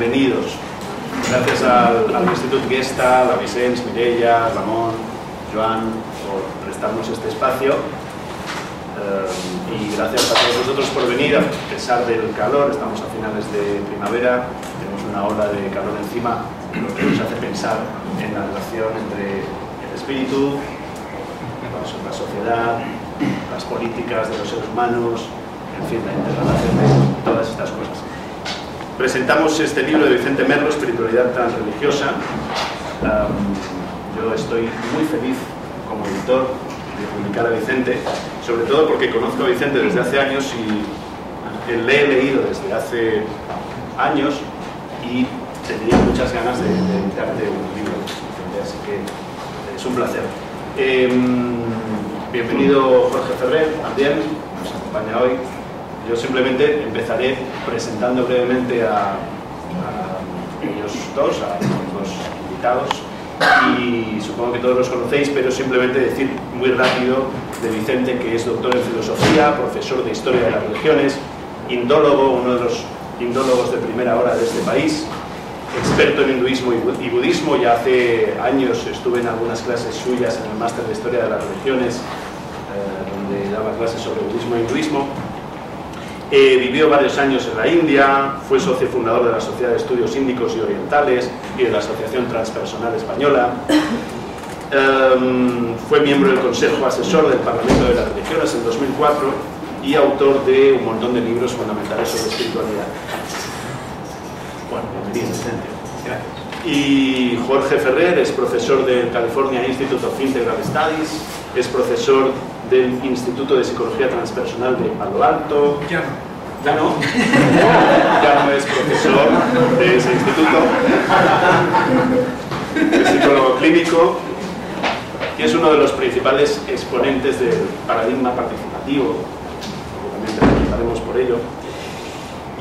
bienvenidos. Gracias al Instituto Gestalt, a Vicens, Mireia, Ramon, Joan, por prestarnos este espacio. Y gracias a todos vosotros por venir, a pesar del calor. Estamos a finales de primavera, tenemos una ola de calor encima, lo que nos hace pensar en la relación entre el espíritu, la sociedad, las políticas de los seres humanos, en fin, la interrelación de todas estas cosas. Presentamos este libro de Vicente Merlo, Espiritualidad tan religiosa. Yo estoy muy feliz como editor de publicar a Vicente, sobre todo porque conozco a Vicente desde hace años y le he leído desde hace años y tenía muchas ganas de editarte un libro, Vicente, así que es un placer. Bienvenido Jorge Ferrer, también nos acompaña hoy. Yo simplemente empezaré presentando brevemente a ellos dos, a los dos invitados, y supongo que todos los conocéis, pero simplemente decir muy rápido de Vicente, que es doctor en filosofía, profesor de historia de las religiones, indólogo, uno de los indólogos de primera hora de este país, experto en hinduismo y budismo. Ya hace años estuve en algunas clases suyas en el máster de historia de las religiones, donde daba clases sobre budismo e hinduismo. Vivió varios años en la India, fue socio fundador de la Sociedad de Estudios Índicos y Orientales y de la Asociación Transpersonal Española. Fue miembro del Consejo Asesor del Parlamento de las Religiones en 2004 y autor de un montón de libros fundamentales sobre espiritualidad. Bueno, bienvenido, Vicente. Gracias. Y Jorge Ferrer es profesor del California Institute of Integral Studies, es profesor del Instituto de Psicología Transpersonal de Palo Alto. Ya no. ¿Ya no? Ya no es profesor de ese instituto. Es psicólogo clínico y es uno de los principales exponentes del paradigma participativo. También te preguntaremos por ello.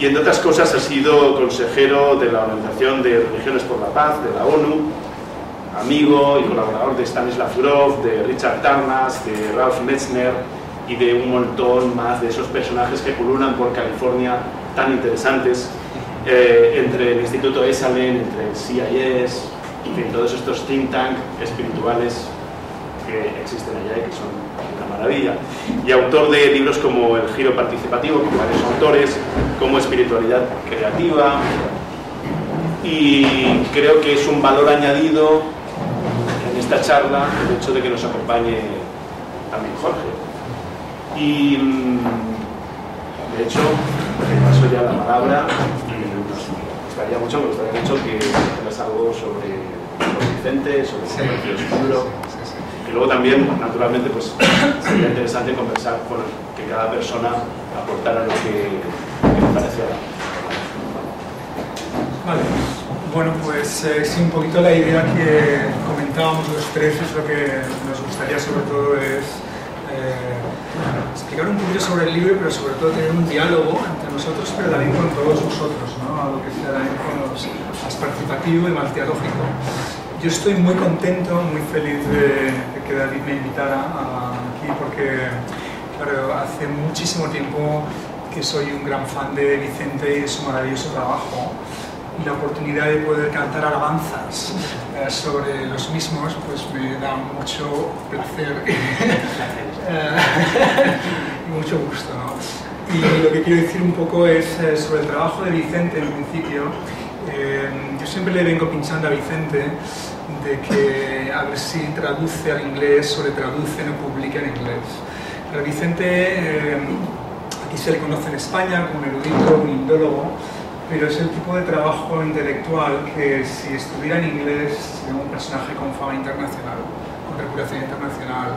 Y entre otras cosas ha sido consejero de la Organización de Religiones por la Paz, de la ONU, amigo y colaborador de Stanislav Grof, de Richard Tarnas, de Ralph Metzner y de un montón más de esos personajes que pululan por California tan interesantes, entre el Instituto Esalen, entre el CIS, en fin, todos estos think tank espirituales que existen allá y que son una maravilla. Y autor de libros como El Giro Participativo, con varios autores, como Espiritualidad Creativa, y creo que es un valor añadido en esta charla el hecho de que nos acompañe también Jorge. Y de hecho, me paso ya la palabra y me gustaría mucho que hagas algo sobre Vicente, sobre su libro. Y luego también, naturalmente, pues sería interesante conversar con que cada persona aportara lo que le pareciera. Vale. Bueno, pues sí, un poquito la idea que comentábamos los tres es lo que nos gustaría sobre todo es explicar un poquito sobre el libro, pero sobre todo tener un diálogo entre nosotros, pero también con todos vosotros, ¿no? Algo que sea también más participativo y más dialógico. Yo estoy muy contento, muy feliz de que David me invitara aquí, porque claro, hace muchísimo tiempo que soy un gran fan de Vicente y de su maravilloso trabajo. Y la oportunidad de poder cantar alabanzas sobre los mismos, pues me da mucho placer y mucho gusto, ¿no? Y lo que quiero decir un poco es sobre el trabajo de Vicente en principio. Yo siempre le vengo pinchando a Vicente de que a ver si traduce al inglés o le traduce, no publica en inglés. Pero Vicente, aquí se le conoce en España como un erudito, un indólogo, pero es el tipo de trabajo intelectual que si estuviera en inglés sería un personaje con fama internacional, con reputación internacional.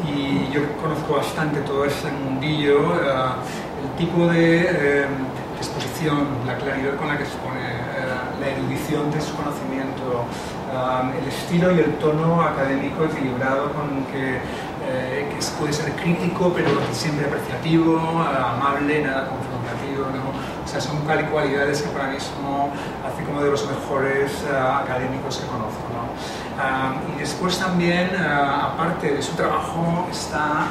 Y yo conozco bastante todo ese mundillo, el tipo de exposición, la claridad con la que expone, la erudición de su conocimiento, el estilo y el tono académico equilibrado con que puede ser crítico pero siempre apreciativo, amable, nada confrontativo, ¿no? O sea, son cualidades que para mí son así como de los mejores académicos que conozco, ¿no? Y después también, aparte de su trabajo, está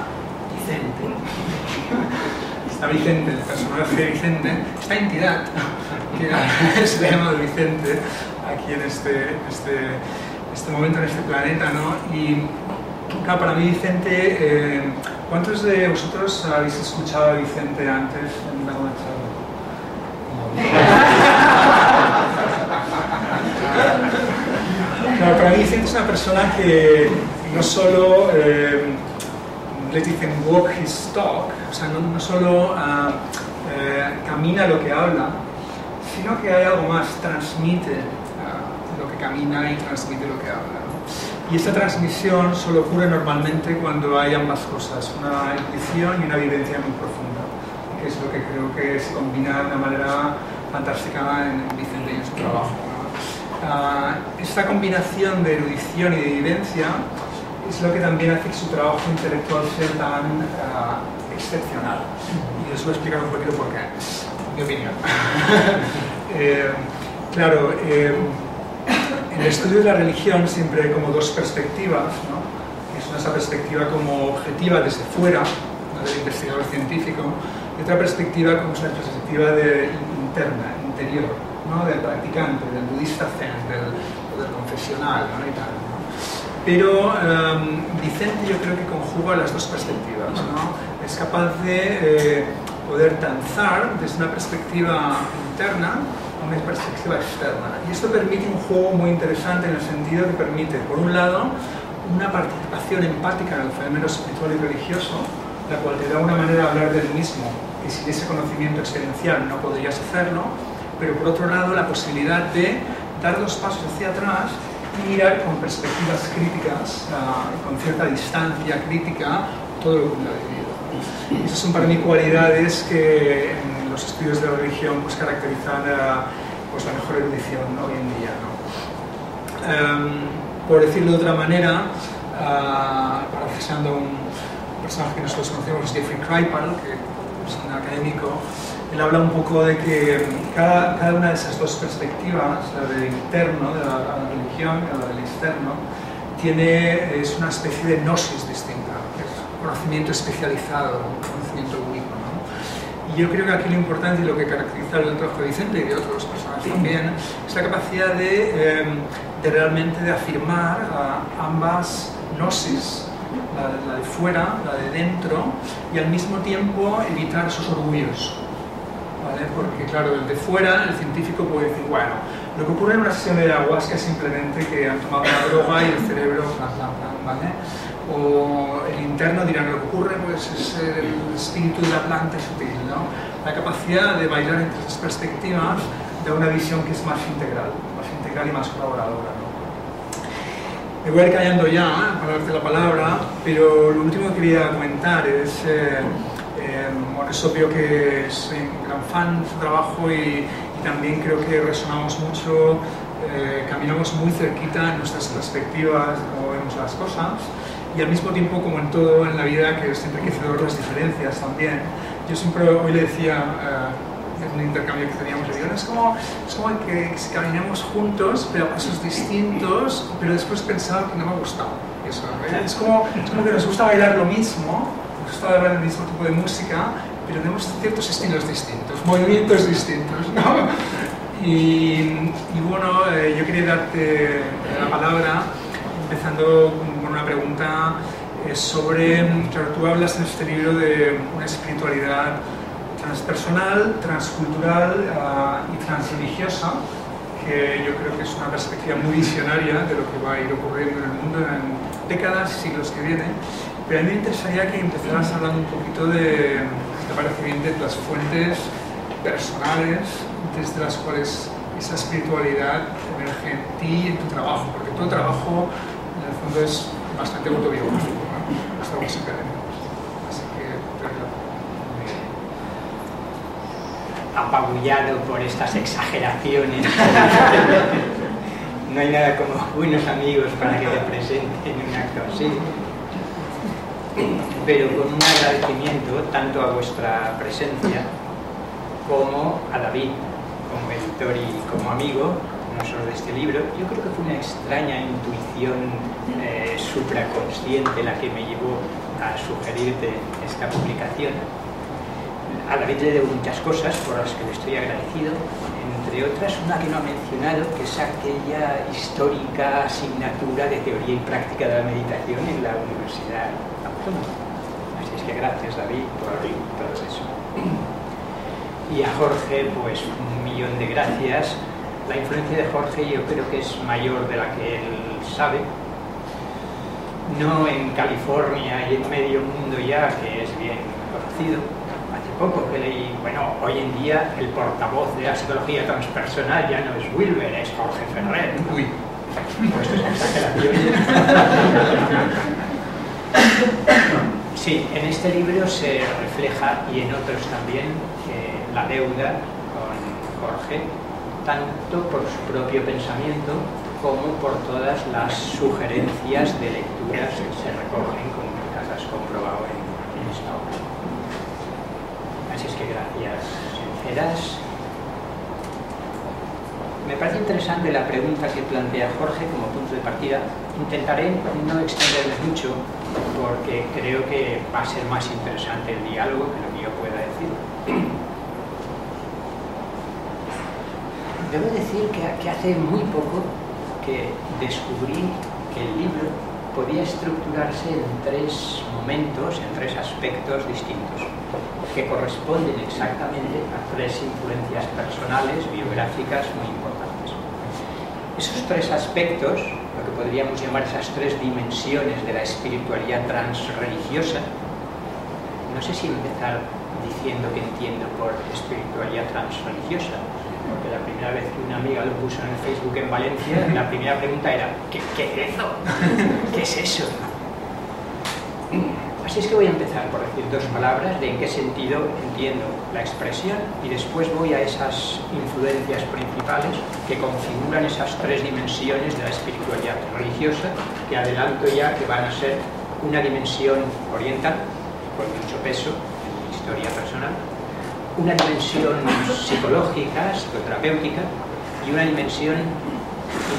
Vicente. Está Vicente, el personaje de Vicente, esta entidad que se le ha llamado Vicente aquí en este momento, en este planeta, ¿no? Y claro, para mí Vicente, ¿cuántos de vosotros habéis escuchado a Vicente antes en alguna charla? Claro, para mí Vicente es una persona que no solo les dicen walk his talk, o sea, no solo camina lo que habla, sino que hay algo más, transmite lo que camina y transmite lo que habla, ¿no? Y esta transmisión solo ocurre normalmente cuando hay ambas cosas, una intuición y una vivencia muy profunda, que es lo que creo que se combina de una manera fantástica en Vicente y en su trabajo, ¿no? Esta combinación de erudición y de vivencia es lo que también hace que su trabajo intelectual sea tan excepcional. Y os voy a explicar un poquito por qué, mi opinión. Claro, en el estudio de la religión siempre hay como dos perspectivas, ¿no? Es una perspectiva como objetiva desde fuera, ¿no? Del investigador científico, y otra perspectiva como es la perspectiva interna, interior, ¿no? Del practicante, del budista zen, del confesional, ¿no? Y tal, ¿no? Pero Vicente yo creo que conjuga las dos perspectivas, ¿no? Es capaz de poder danzar desde una perspectiva interna a una perspectiva externa. Y esto permite un juego muy interesante en el sentido que permite, por un lado, una participación empática en el fenómeno espiritual y religioso, la cual te da una manera de hablar del mismo, que sin ese conocimiento experiencial no podrías hacerlo, pero por otro lado la posibilidad de dar dos pasos hacia atrás y mirar con perspectivas críticas, con cierta distancia crítica, todo lo que uno ha vivido. Y esas son para mí cualidades que en los estudios de la religión pues, caracterizan pues, la mejor erudición, ¿no? Hoy en día, ¿no? Por decirlo de otra manera, parafraseando un personaje que nosotros conocemos, Jeffrey Kripal, que es un académico, él habla un poco de que cada una de esas dos perspectivas, la del interno, de la religión, y la del externo, es una especie de gnosis distinta, es conocimiento especializado, conocimiento único, ¿no? Y yo creo que aquí lo importante y lo que caracteriza el trabajo de Vicente y de otros personajes también es la capacidad de realmente de afirmar ambas gnosis, la de fuera, la de dentro, y al mismo tiempo evitar esos orgullos. ¿Vale? Porque claro, el de fuera, el científico puede decir, bueno, lo que ocurre en una sesión de ayahuasca es simplemente que han tomado una droga y el cerebro, ¿vale? O el interno dirán, lo que ocurre pues, es el espíritu de la planta sutil, ¿no? La capacidad de bailar entre esas perspectivas da una visión que es más integral y más colaboradora, ¿no? Me voy a ir callando ya, para darte la palabra, pero lo último que quería comentar es bueno, es obvio que soy un gran fan de su trabajo y también creo que resonamos mucho, caminamos muy cerquita en nuestras perspectivas, de cómo vemos las cosas, y al mismo tiempo, como en todo en la vida, que es enriquecedor las diferencias también. Yo siempre, hoy le decía, en un intercambio que teníamos, le digo, es como que caminemos juntos, pero a pasos distintos, pero después pensaba que no me gustaba eso, ¿verdad? Es como que nos gusta bailar lo mismo, nos gusta bailar el mismo tipo de música, pero tenemos ciertos estilos distintos, movimientos distintos, ¿no? Y bueno, yo quería darte la palabra, empezando con una pregunta sobre, claro, tú hablas en este libro de una espiritualidad transpersonal, transcultural y transreligiosa, que yo creo que es una perspectiva muy visionaria de lo que va a ir ocurriendo en el mundo en décadas y siglos que vienen. Pero a mí me interesaría que empezaras hablando un poquito de, si te parece bien, de las fuentes personales desde las cuales esa espiritualidad emerge en ti y en tu trabajo, porque todo trabajo en el fondo es bastante autobiográfico, ¿no? Hasta los académicos. Así que, apabullado por estas exageraciones. No hay nada como buenos amigos para que te presenten un acto así. Pero con un agradecimiento tanto a vuestra presencia como a David, como editor y como amigo, no solo de este libro. Yo creo que fue una extraña intuición supraconsciente la que me llevó a sugerirte esta publicación. A David le debo muchas cosas por las que le estoy agradecido, entre entre otras, una que no ha mencionado, que es aquella histórica asignatura de teoría y práctica de la meditación en la Universidad Autónoma. Así es que gracias, David, por todo eso. Y a Jorge, pues 1.000.000 de gracias. La influencia de Jorge yo creo que es mayor de la que él sabe. No en California y en medio mundo ya, que es bien conocido. Hace poco que leí, bueno, hoy en día el portavoz de la psicología transpersonal ya no es Wilber, es Jorge Ferrer. Uy, pues es exageración. Sí, en este libro se refleja, y en otros también, la deuda con Jorge, tanto por su propio pensamiento como por todas las sugerencias de lecturas que se recogen, como las has comprobado en esta obra. Así es que gracias sinceras. Me parece interesante la pregunta que plantea Jorge como punto de partida. Intentaré no extenderme mucho porque creo que va a ser más interesante el diálogo que lo que yo pueda decir. Debo decir que hace muy poco que descubrí que el libro podía estructurarse en 3 momentos, en 3 aspectos distintos, que corresponden exactamente a 3 influencias personales, biográficas muy importantes. Esos 3 aspectos, lo que podríamos llamar esas 3 dimensiones de la espiritualidad transreligiosa, no sé si empezar diciendo que entiendo por espiritualidad transreligiosa, porque la primera vez que una amiga lo puso en el Facebook en Valencia, la primera pregunta era ¿qué es eso? ¿Qué es eso? Así es que voy a empezar por decir 2 palabras de en qué sentido entiendo la expresión y después voy a esas influencias principales que configuran esas 3 dimensiones de la espiritualidad religiosa, que adelanto ya que van a ser una dimensión oriental, con mucho peso en mi historia personal, una dimensión psicológica, psicoterapéutica y una dimensión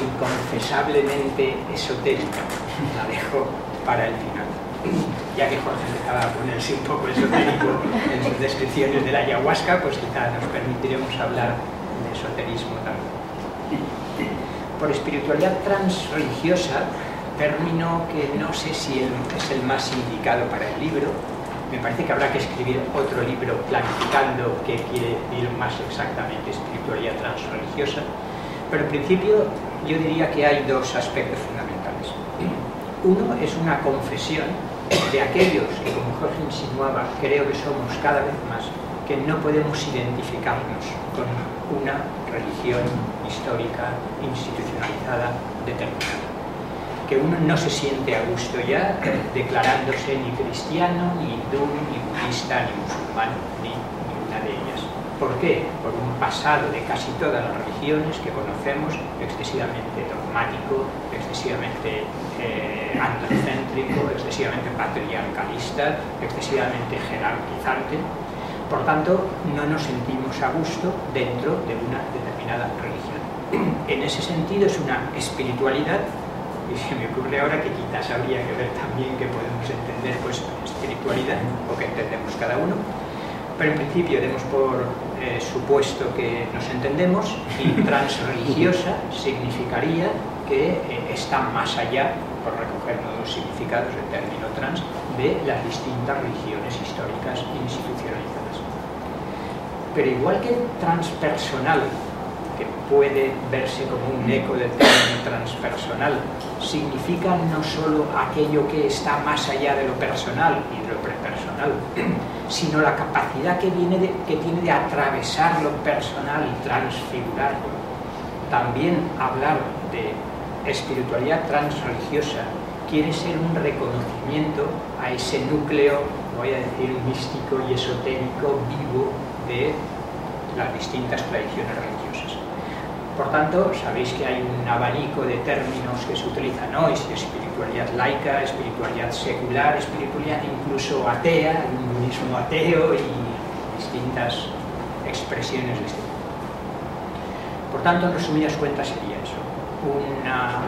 inconfesablemente esotérica. La dejo para el final. Ya que Jorge empezaba a ponerse un poco esotérico en sus descripciones de la ayahuasca, pues quizá nos permitiremos hablar de esoterismo también. Por espiritualidad transreligiosa, término que no sé si es el más indicado para el libro. Me parece que habrá que escribir otro libro planificando qué quiere decir más exactamente espiritualidad transreligiosa, pero en principio yo diría que hay 2 aspectos fundamentales. Uno es una confesión de aquellos que, como Jorge insinuaba, creo que somos cada vez más, que no podemos identificarnos con una religión histórica, institucionalizada, determinada. Que uno no se siente a gusto ya declarándose ni cristiano, ni hindú, ni budista, ni musulmán, ni ninguna de ellas. ¿Por qué? Por un pasado de casi todas las religiones que conocemos, excesivamente dogmático, excesivamente androcéntrico, excesivamente patriarcalista, excesivamente jerarquizante. Por tanto, no nos sentimos a gusto dentro de una determinada religión. En ese sentido es una espiritualidad. Y se me ocurre ahora que quizás habría que ver también qué podemos entender pues espiritualidad o qué entendemos cada uno, pero en principio demos por supuesto que nos entendemos, y transreligiosa significaría que está más allá, por recoger nuevos significados del término trans, de las distintas religiones históricas institucionalizadas. Pero igual que transpersonal, que puede verse como un eco del término transpersonal, significa no solo aquello que está más allá de lo personal y de lo prepersonal, sino la capacidad que tiene de atravesar lo personal y transfigurarlo. También hablar de espiritualidad transreligiosa quiere ser un reconocimiento a ese núcleo, voy a decir, místico y esotérico vivo de las distintas tradiciones religiosas. Por tanto, sabéis que hay un abanico de términos que se utilizan hoy, espiritualidad laica, espiritualidad secular, espiritualidad incluso atea, un budismo ateo y distintas expresiones de este tipo. Por tanto, en resumidas cuentas sería eso, una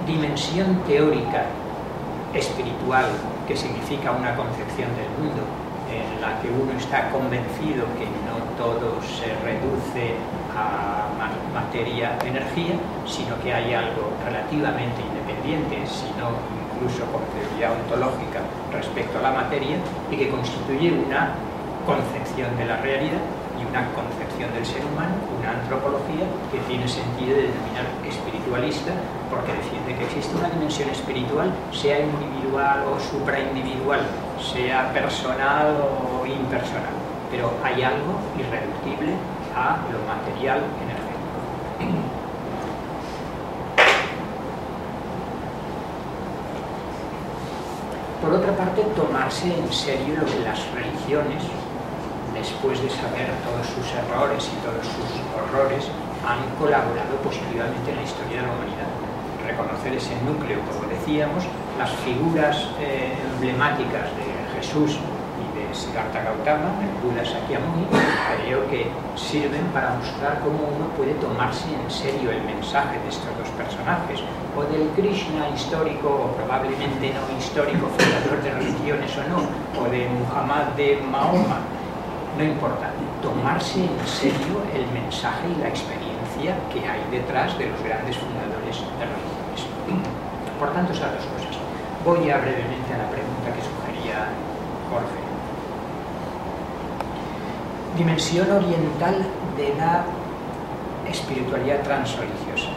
dimensión teórica espiritual que significa una concepción del mundo en la que uno está convencido que no todo se reduce a materia-energía, sino que hay algo relativamente independiente, sino incluso con teoría ontológica respecto a la materia, y que constituye una concepción de la realidad y una concepción del ser humano, una antropología que tiene sentido de denominar espiritualista, porque defiende que existe una dimensión espiritual, sea individual o supraindividual, sea personal o impersonal, pero hay algo irreductible a lo material energético. Por otra parte, tomarse en serio lo que las religiones, después de saber todos sus errores y todos sus horrores, han colaborado positivamente en la historia de la humanidad. Reconocer ese núcleo, como decíamos, las figuras emblemáticas de Jesús y de Siddhartha Gautama, el Buda Sakyamuni, creo que sirven para mostrar cómo uno puede tomarse en serio el mensaje de estos dos personajes, o del Krishna histórico, o probablemente no histórico, fundador de religiones o no, o de Muhammad de Mahoma. No importa, tomarse en serio el mensaje y la experiencia que hay detrás de los grandes fundadores de religiones. Por tanto, esas dos cosas. Voy ya brevemente a la pregunta que sugería Jorge. Dimensión oriental de la espiritualidad transreligiosa.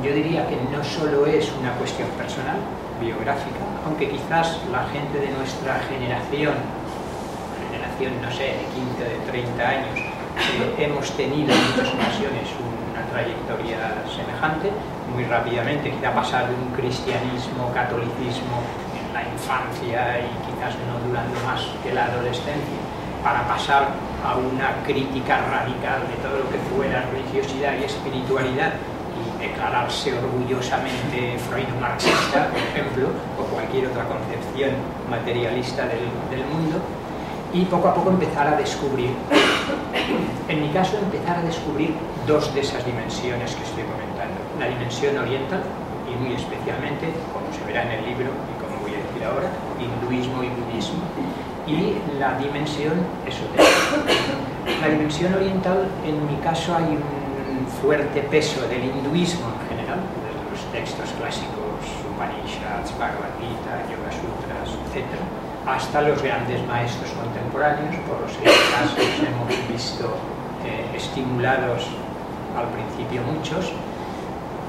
Yo diría que no solo es una cuestión personal, biográfica, aunque quizás la gente de nuestra generación, no sé, de 15 o de 30 años, hemos tenido en muchas ocasiones una trayectoria semejante, muy rápidamente, quizá pasar de un cristianismo, catolicismo en la infancia y quizás no durando más que la adolescencia, para pasar a una crítica radical de todo lo que fuera religiosidad y espiritualidad y declararse orgullosamente freudo-marxista, por ejemplo, o cualquier otra concepción materialista del mundo, y poco a poco empezar a descubrir, en mi caso, empezar a descubrir dos de esas dimensiones que estoy comentando. La dimensión oriental, y muy especialmente, como se verá en el libro y como voy a decir ahora, hinduismo y budismo, y la dimensión esotérica. La dimensión oriental, en mi caso, hay un fuerte peso del hinduismo en general, de los textos clásicos, Upanishads, Bhagavad Gita, Yoga Sutras, etc., hasta los grandes maestros contemporáneos, por los que hemos visto estimulados al principio muchos,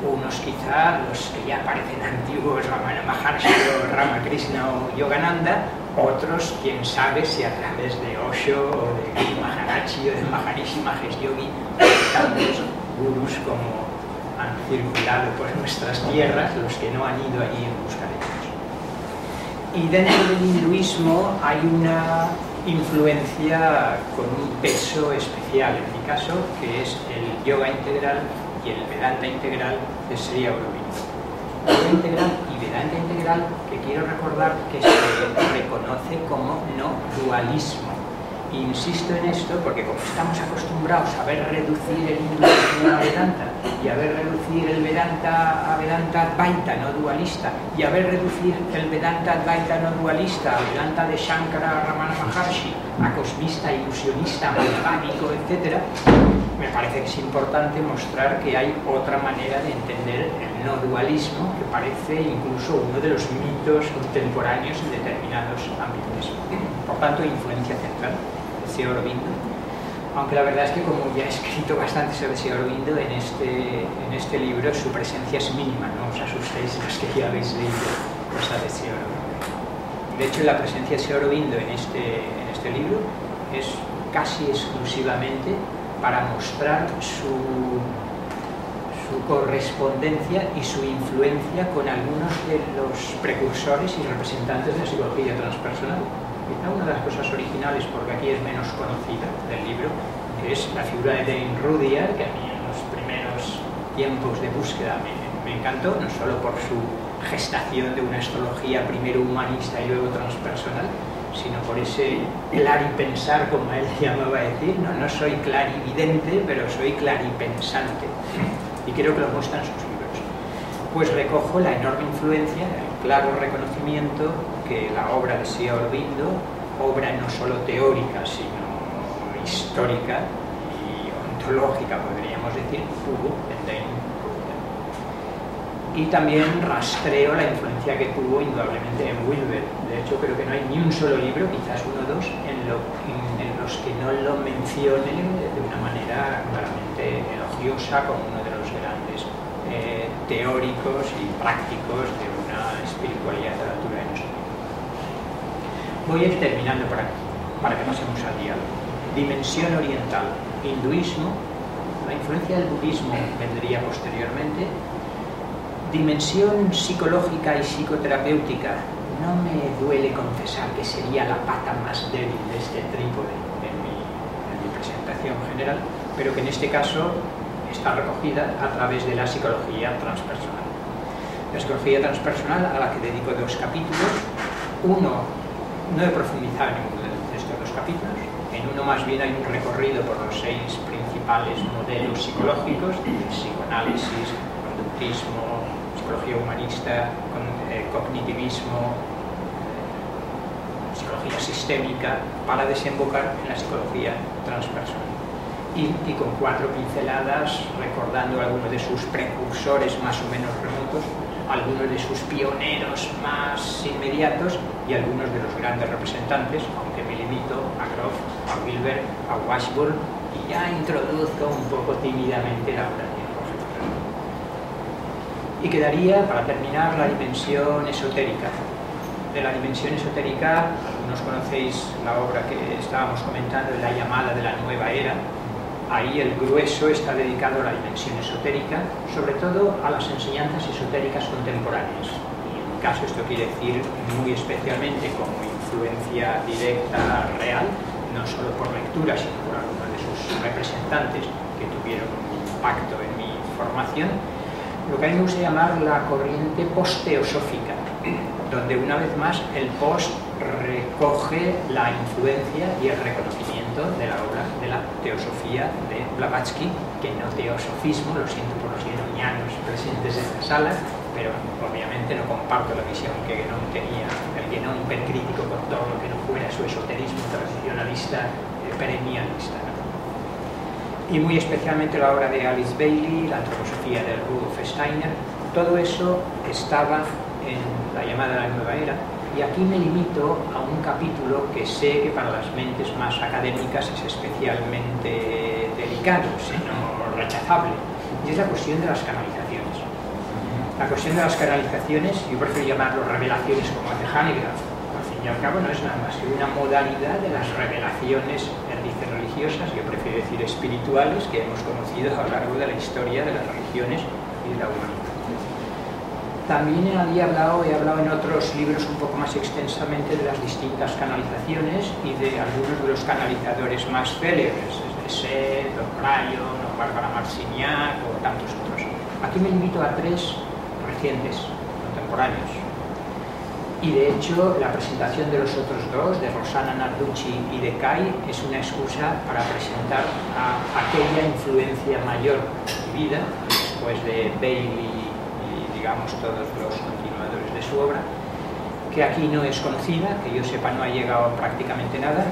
unos quizá los que ya parecen antiguos, Ramana Maharshi o Ramakrishna o Yogananda, otros quién sabe si a través de Osho o de Guru Maharaji o de Maharishi Mahesh Yogi, tantos gurús como han circulado por nuestras tierras, los que no han ido allí en busca de ellos. Y dentro del hinduismo hay una influencia con un peso especial, en mi caso, que es el yoga integral y el Vedanta integral de Sri Aurobindo. Yoga integral y Vedanta integral, que quiero recordar que se reconoce como no dualismo. Insisto en esto porque como estamos acostumbrados a ver reducir el hinduismo a Vedanta y a ver reducir el Vedanta a Vedanta Advaita no dualista y a ver reducir el Vedanta Advaita no dualista al Vedanta de Shankara Ramana Maharshi a cosmista, ilusionista, matemático, etc., me parece que es importante mostrar que hay otra manera de entender el no dualismo que parece incluso uno de los mitos contemporáneos en determinados ámbitos. Por tanto, influencia central. Sri Aurobindo, aunque la verdad es que como ya he escrito bastante sobre Sri Aurobindo en este libro, su presencia es mínima, no os asustéis los que ya habéis leído cosas de Sri Aurobindo. De hecho, la presencia de Sri Aurobindo en este libro es casi exclusivamente para mostrar su correspondencia y su influencia con algunos de los precursores y representantes de la psicología transpersonal. Quizá una de las cosas originales, porque aquí es menos conocida del libro, que es la figura de Dane Rudhyar, que a mí en los primeros tiempos de búsqueda me encantó, no solo por su gestación de una astrología primero humanista y luego transpersonal, sino por ese claripensar, como él llamaba a decir. No soy clarividente, pero soy claripensante, y creo que lo muestran sus libros. Pues recojo la enorme influencia, el claro reconocimiento que la obra de Sri Aurobindo, obra no solo teórica, sino histórica y ontológica, podríamos decir, hubo en Dane. Y también rastreo la influencia que tuvo indudablemente en Wilber. De hecho, creo que no hay ni un solo libro, quizás uno o dos, en los que no lo mencione de una manera claramente elogiosa como uno de los grandes teóricos y prácticos de una espiritualidad a la altura de nosotros. Voy a ir terminando para que pasemos al diálogo. Dimensión oriental, hinduismo, la influencia del budismo vendría posteriormente. Dimensión psicológica y psicoterapéutica, no me duele confesar que sería la pata más débil de este trípode en mi presentación general, pero que en este caso está recogida a través de la psicología transpersonal. La psicología transpersonal, a la que dedico 2 capítulos. Uno, no he profundizado en ninguno de estos 2 capítulos. En uno más bien hay un recorrido por los 6 principales modelos psicológicos: psicoanálisis, conductismo, psicología humanista, cognitivismo, psicología sistémica, para desembocar en la psicología transpersonal. Y con 4 pinceladas, recordando algunos de sus precursores más o menos remotos, algunos de sus pioneros más inmediatos y algunos de los grandes representantes, aunque me limito a Grof, a Wilber, a Washburn, y ya introduzco un poco tímidamente la obra de Roger. Y quedaría, para terminar, la dimensión esotérica. De la dimensión esotérica, algunos conocéis la obra que estábamos comentando, La llamada de la nueva era. Ahí el grueso está dedicado a la dimensión esotérica, sobre todo a las enseñanzas esotéricas contemporáneas. Y en mi caso esto quiere decir muy especialmente como influencia directa, real, no solo por lectura, sino por algunos de sus representantes que tuvieron un impacto en mi formación, lo que a mí me gusta llamar la corriente post-teosófica, donde una vez más el post recoge la influencia y el reconocimiento de la obra de la teosofía de Blavatsky, que no teosofismo, lo siento por los guenonianos presentes en la sala, pero obviamente no comparto la visión que Guénon tenía, el Guénon hipercrítico con todo lo que no fuera su esoterismo tradicionalista, perennialista, ¿no? Y muy especialmente la obra de Alice Bailey, la antroposofía de Rudolf Steiner. Todo eso estaba en La llamada de la nueva era, y aquí me limito a un capítulo que sé que para las mentes más académicas es especialmente delicado, sino rechazable, y es la cuestión de las canalizaciones. La cuestión de las canalizaciones, yo prefiero llamarlo revelaciones como hace Hanegraaff. Al fin y al cabo no es nada más que una modalidad de las revelaciones, dice religiosas, yo prefiero decir espirituales, que hemos conocido a lo largo de la historia de las religiones y de la humanidad. También he hablado en otros libros un poco más extensamente de las distintas canalizaciones y de algunos de los canalizadores más célebres, desde Seth, o Crayon, o Bárbara Marciniak, o tantos otros. Aquí me limito a 3 recientes, contemporáneos. Y de hecho, la presentación de los otros 2, de Rossana Narducci y de Kai, es una excusa para presentar a aquella influencia mayor en mi vida, después de Bailey, digamos, todos los continuadores de su obra, que aquí no es conocida, que yo sepa no ha llegado prácticamente nada.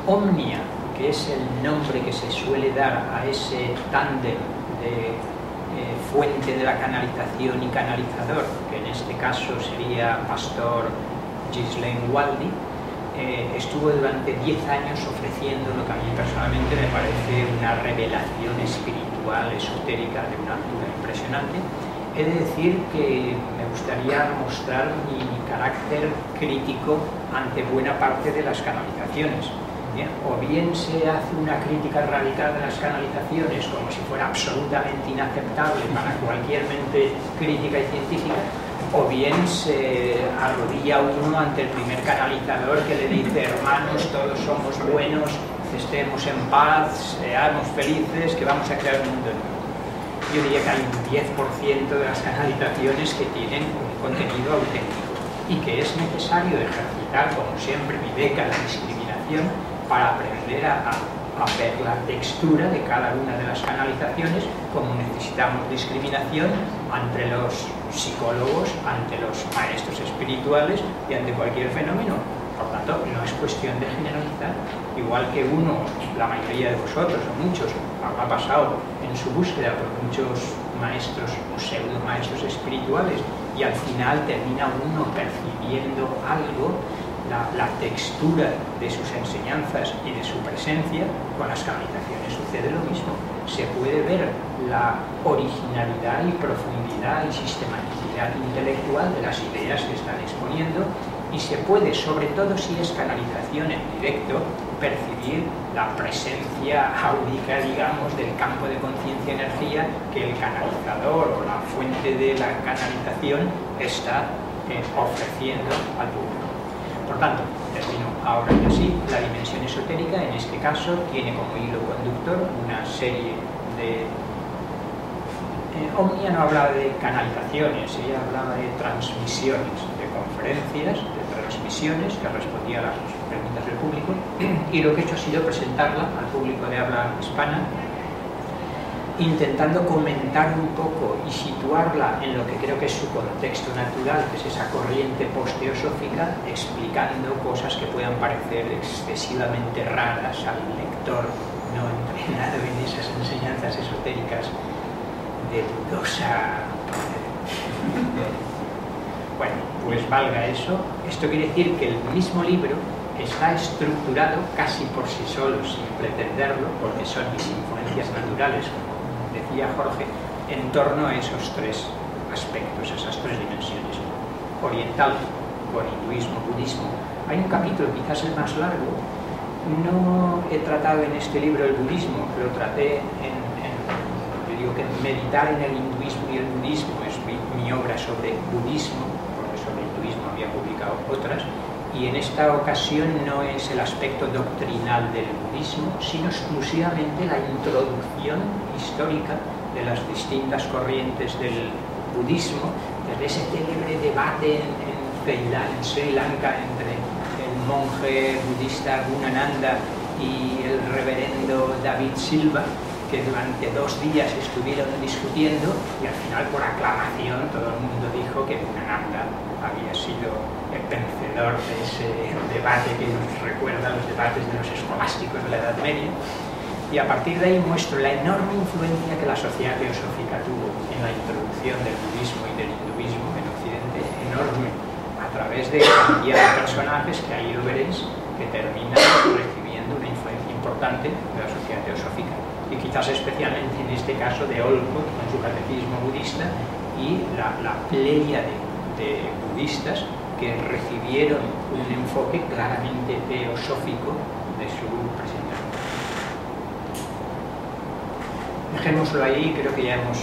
Omnia, que es el nombre que se suele dar a ese tándem de fuente de la canalización y canalizador, que en este caso sería Pastor Ghislaine Waldy, estuvo durante 10 años ofreciendo lo que a mí personalmente me parece una revelación espiritual, esotérica de una altura impresionante. He de decir que me gustaría mostrar mi carácter crítico ante buena parte de las canalizaciones. O bien se hace una crítica radical de las canalizaciones como si fuera absolutamente inaceptable para cualquier mente crítica y científica, o bien se arrodilla uno ante el primer canalizador que le dice: hermanos, todos somos buenos, estemos en paz, seamos felices, que vamos a crear un mundo nuevo. Yo diría que hay un 10% de las canalizaciones que tienen un contenido auténtico y que es necesario ejercitar, como siempre, mi beca, la discriminación, para aprender a ver la textura de cada una de las canalizaciones, como necesitamos discriminación ante los psicólogos, ante los maestros espirituales y ante cualquier fenómeno Por tanto, no es cuestión de generalizar, igual que uno, la mayoría de vosotros o muchos, ha pasado en su búsqueda por muchos maestros o pseudo maestros espirituales y al final termina uno percibiendo algo, la textura de sus enseñanzas y de su presencia. Con las canalizaciones sucede lo mismo. Se puede ver la originalidad y profundidad y sistematicidad intelectual de las ideas que están exponiendo, y se puede, sobre todo si es canalización en directo, percibir la presencia áurica, digamos, del campo de conciencia-energía que el canalizador o la fuente de la canalización está ofreciendo al público. Por tanto, termino ahora y así. La dimensión esotérica, en este caso, tiene como hilo conductor una serie de... Omnia no hablaba de canalizaciones, ella hablaba de transmisiones, de conferencias, de transmisiones que respondía a las preguntas del público, y lo que he hecho ha sido presentarla al público de habla hispana, intentando comentar un poco y situarla en lo que creo que es su contexto natural, que es esa corriente post-teosófica, explicando cosas que puedan parecer excesivamente raras al lector no entrenado en esas enseñanzas esotéricas de dudosa... Bueno, pues valga eso. Esto quiere decir que el mismo libro está estructurado casi por sí solo, sin pretenderlo, porque son mis influencias naturales, como decía Jorge, en torno a esos tres aspectos, esas tres dimensiones: oriental, con hinduismo, budismo. Hay un capítulo, quizás el más largo. No he tratado en este libro el budismo, lo traté digo que meditar en el hinduismo y el budismo es mi obra sobre budismo, porque sobre hinduismo había publicado otras, y en esta ocasión no es el aspecto doctrinal del budismo, sino exclusivamente la introducción histórica de las distintas corrientes del budismo, desde ese célebre debate en Sri Lanka entre el monje budista Gunananda y el reverendo David Silva, que durante 2 días estuvieron discutiendo, y al final, por aclamación, todo el mundo dijo que Gunananda había sido el vencedor de ese debate que nos recuerda a los debates de los escolásticos de la Edad Media. Y a partir de ahí muestro la enorme influencia que la sociedad teosófica tuvo en la introducción del budismo y del hinduismo en Occidente, enorme, a través de cantidad de personajes que ahí lo veréis, que terminan recibiendo una influencia importante de la sociedad teosófica, y quizás especialmente en este caso de Olcott con su catecismo budista y la pléyade de budistas que recibieron un enfoque claramente teosófico de su presentación. Dejémoslo ahí, creo que ya hemos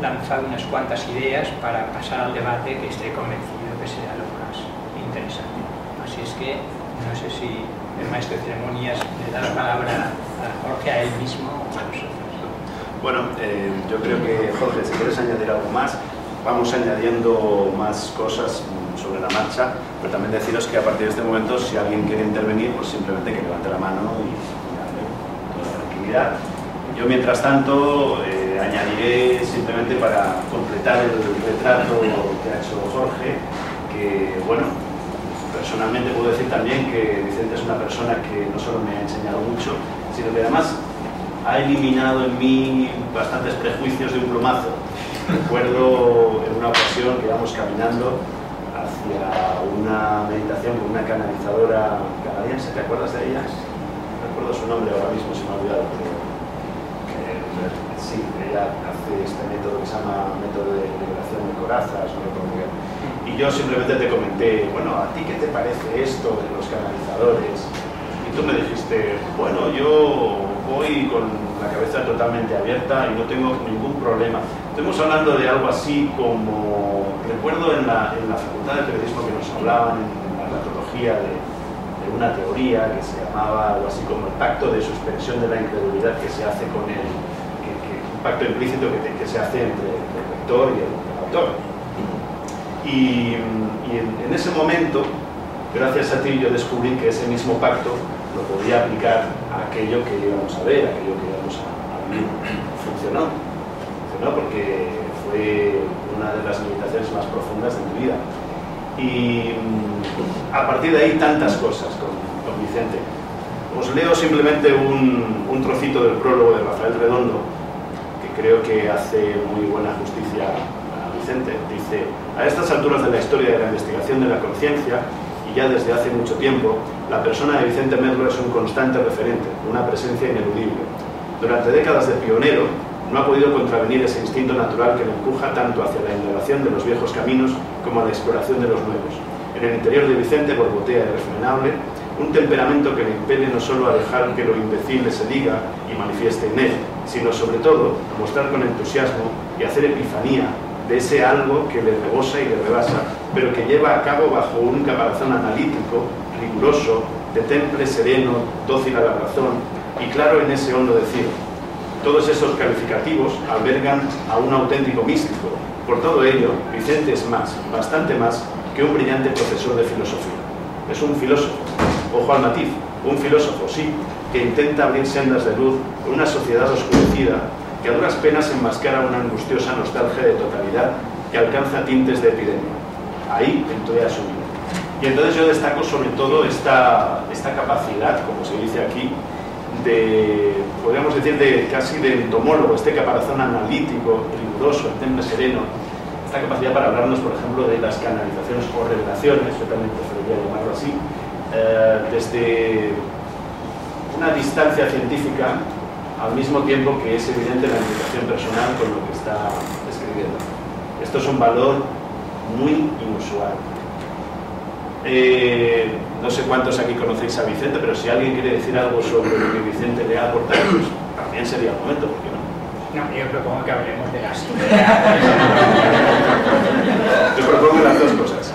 lanzado unas cuantas ideas para pasar al debate, que estoy convencido que será lo más interesante. Así es que no sé si el maestro de ceremonias le da la palabra a Jorge, a él mismo o a nosotros. Bueno, yo creo que, Jorge, si quieres añadir algo más, vamos añadiendo más cosas sobre la marcha, pero también deciros que a partir de este momento, si alguien quiere intervenir, pues simplemente que levante la mano y hable con toda tranquilidad. Yo, mientras tanto, añadiré simplemente para completar el retrato que ha hecho Jorge, que, bueno, personalmente puedo decir también que Vicente es una persona que no solo me ha enseñado mucho, sino que además ha eliminado en mí bastantes prejuicios de un plumazo. Recuerdo en una ocasión que íbamos caminando hacia una meditación con una canalizadora canadiense, ¿te acuerdas de ella? No recuerdo su nombre ahora mismo, se me ha olvidado, pero sí, ella hace este método que se llama método de liberación de corazas, no recuerdo bien. Y yo simplemente te comenté, bueno, ¿a ti qué te parece esto de los canalizadores? Y tú me dijiste, bueno, yo voy con la cabeza totalmente abierta y no tengo ningún problema. Estuvimos hablando de algo así como, recuerdo en la facultad de periodismo que nos hablaban en la metodología de una teoría que se llamaba algo así como el pacto de suspensión de la incredulidad que se hace con un pacto implícito que se hace entre el lector y el autor. Y en ese momento, gracias a ti, yo descubrí que ese mismo pacto lo podía aplicar a aquello que íbamos a ver, a aquello que íbamos a vivir. Funcionó porque fue una de las meditaciones más profundas de mi vida. Y a partir de ahí tantas cosas con Vicente. Os leo simplemente un trocito del prólogo de Rafael Redondo, que creo que hace muy buena justicia a Vicente. Dice: a estas alturas de la historia de la investigación de la conciencia, y ya desde hace mucho tiempo, la persona de Vicente Merlo es un constante referente, una presencia ineludible. Durante décadas de pionero, no ha podido contravenir ese instinto natural que le empuja tanto hacia la indagación de los viejos caminos como a la exploración de los nuevos. En el interior de Vicente borbotea irrefrenable un temperamento que le impele no solo a dejar que lo indecible se diga y manifieste en él, sino sobre todo a mostrar con entusiasmo y hacer epifanía de ese algo que le rebosa y le rebasa, pero que lleva a cabo bajo un caparazón analítico, riguroso, de temple sereno, dócil a la razón y claro en ese hondo decir. Todos esos calificativos albergan a un auténtico místico. Por todo ello, Vicente es más, bastante más, que un brillante profesor de filosofía. Es un filósofo, ojo al matiz, un filósofo, sí, que intenta abrir sendas de luz en una sociedad oscurecida que a duras penas enmascara una angustiosa nostalgia de totalidad que alcanza tintes de epidemia. Ahí entonces su vida. Y entonces yo destaco sobre todo esta capacidad, como se dice aquí, podríamos decir, casi de entomólogo, este caparazón analítico, riguroso, el temple sereno, esta capacidad para hablarnos, por ejemplo, de las canalizaciones o revelaciones, yo también preferiría llamarlo así, desde una distancia científica, al mismo tiempo que es evidente la implicación personal con lo que está escribiendo. Esto es un valor muy inusual. No sé cuántos aquí conocéis a Vicente, pero si alguien quiere decir algo sobre lo que Vicente le ha aportado, pues también sería el momento, ¿por qué no? No, yo propongo que hablemos de las ideas. Yo propongo las dos cosas.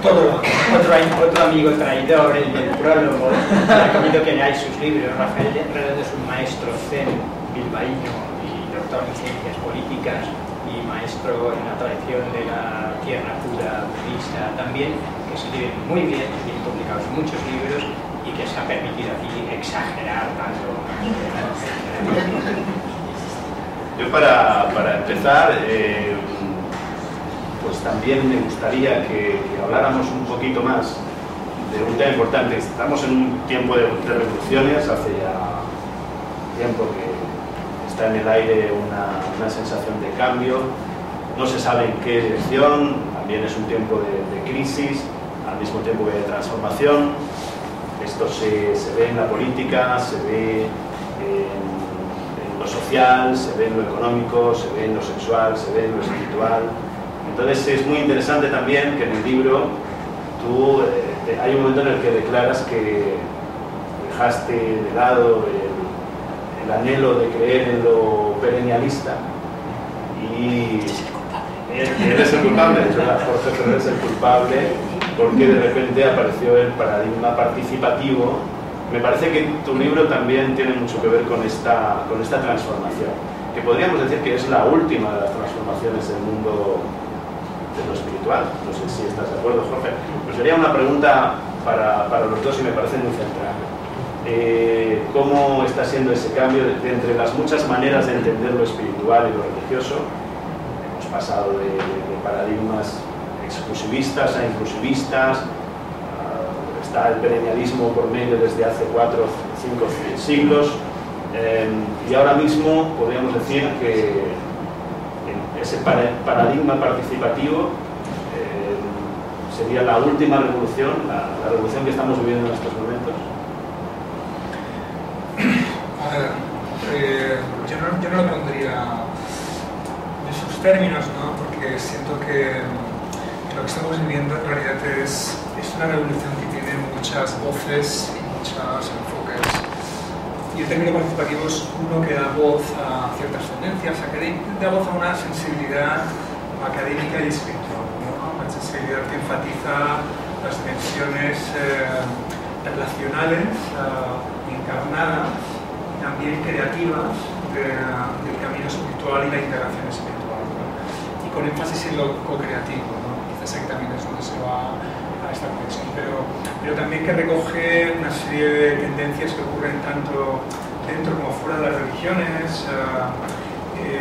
Otro amigo traidor, el del prólogo, recomiendo que leáis sus libros. Rafael Redondo es un maestro zen bilbaíno y doctor en ciencias políticas y maestro en la tradición de la tierra pura budista también, que escribe muy bien, tiene publicados muchos libros y que se ha permitido aquí exagerar tanto. Yo para empezar, pues también me gustaría que habláramos un poquito más de un tema importante. Estamos en un tiempo de revoluciones, hace ya tiempo que está en el aire una sensación de cambio, no se sabe en qué dirección, también es un tiempo de crisis, al mismo tiempo que de transformación. Esto se ve en la política, se ve en lo social, se ve en lo económico, se ve en lo sexual, se ve en lo espiritual. Entonces es muy interesante también que en el libro tú hay un momento en el que declaras que dejaste de lado el anhelo de creer en lo perennialista y eres el culpable, Jorge Ferrer es el culpable porque de repente apareció el paradigma participativo. Me parece que tu libro también tiene mucho que ver con esta transformación, que podríamos decir que es la última de las transformaciones del mundo de lo espiritual. No sé si estás de acuerdo, Jorge. Pues sería una pregunta para los dos y me parece muy central. ¿Cómo está siendo ese cambio entre las muchas maneras de entender lo espiritual y lo religioso? Hemos pasado de paradigmas exclusivistas a inclusivistas, está el perennialismo por medio desde hace 4 o 5 siglos, y ahora mismo podríamos decir que ese paradigma participativo sería la última revolución, la revolución que estamos viviendo en estos momentos. A ver, yo no lo pondría en esos términos, ¿no? Porque siento que lo que estamos viviendo en realidad es una revolución que tiene muchas voces y muchos enfoques. Y el término participativo es uno que da voz a ciertas tendencias, da voz a una sensibilidad académica y espiritual, ¿no? Una sensibilidad que enfatiza las dimensiones relacionales, encarnadas, también creativas del camino espiritual y la integración espiritual, ¿no? Y con énfasis en lo co-creativo, ¿no? Quizás ahí también es donde se va a esta conexión, pero también que recoge una serie de tendencias que ocurren tanto dentro como fuera de las religiones,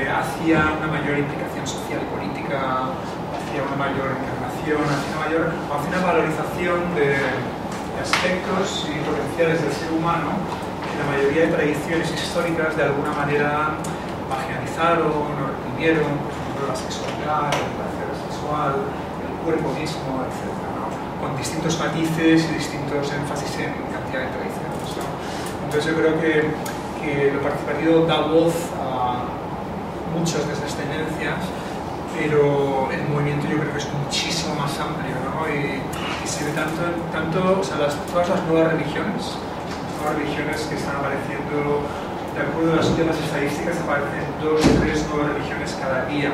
hacia una mayor implicación social y política, hacia hacia una mayor encarnación, hacia una valorización de aspectos y potenciales del ser humano que la mayoría de tradiciones históricas de alguna manera marginalizaron o reprimieron, por ejemplo la sexualidad, el placer sexual, el cuerpo mismo, etc., ¿no? Con distintos matices y distintos énfasis en cantidad de tradiciones, ¿no? Entonces yo creo que lo participativo da voz a muchas de esas tendencias, pero el movimiento yo creo que es muchísimo más amplio, ¿no? Y se ve tanto o sea, todas las nuevas religiones que están apareciendo, de acuerdo a las últimas estadísticas, aparecen 2 o 3 nuevas religiones cada día,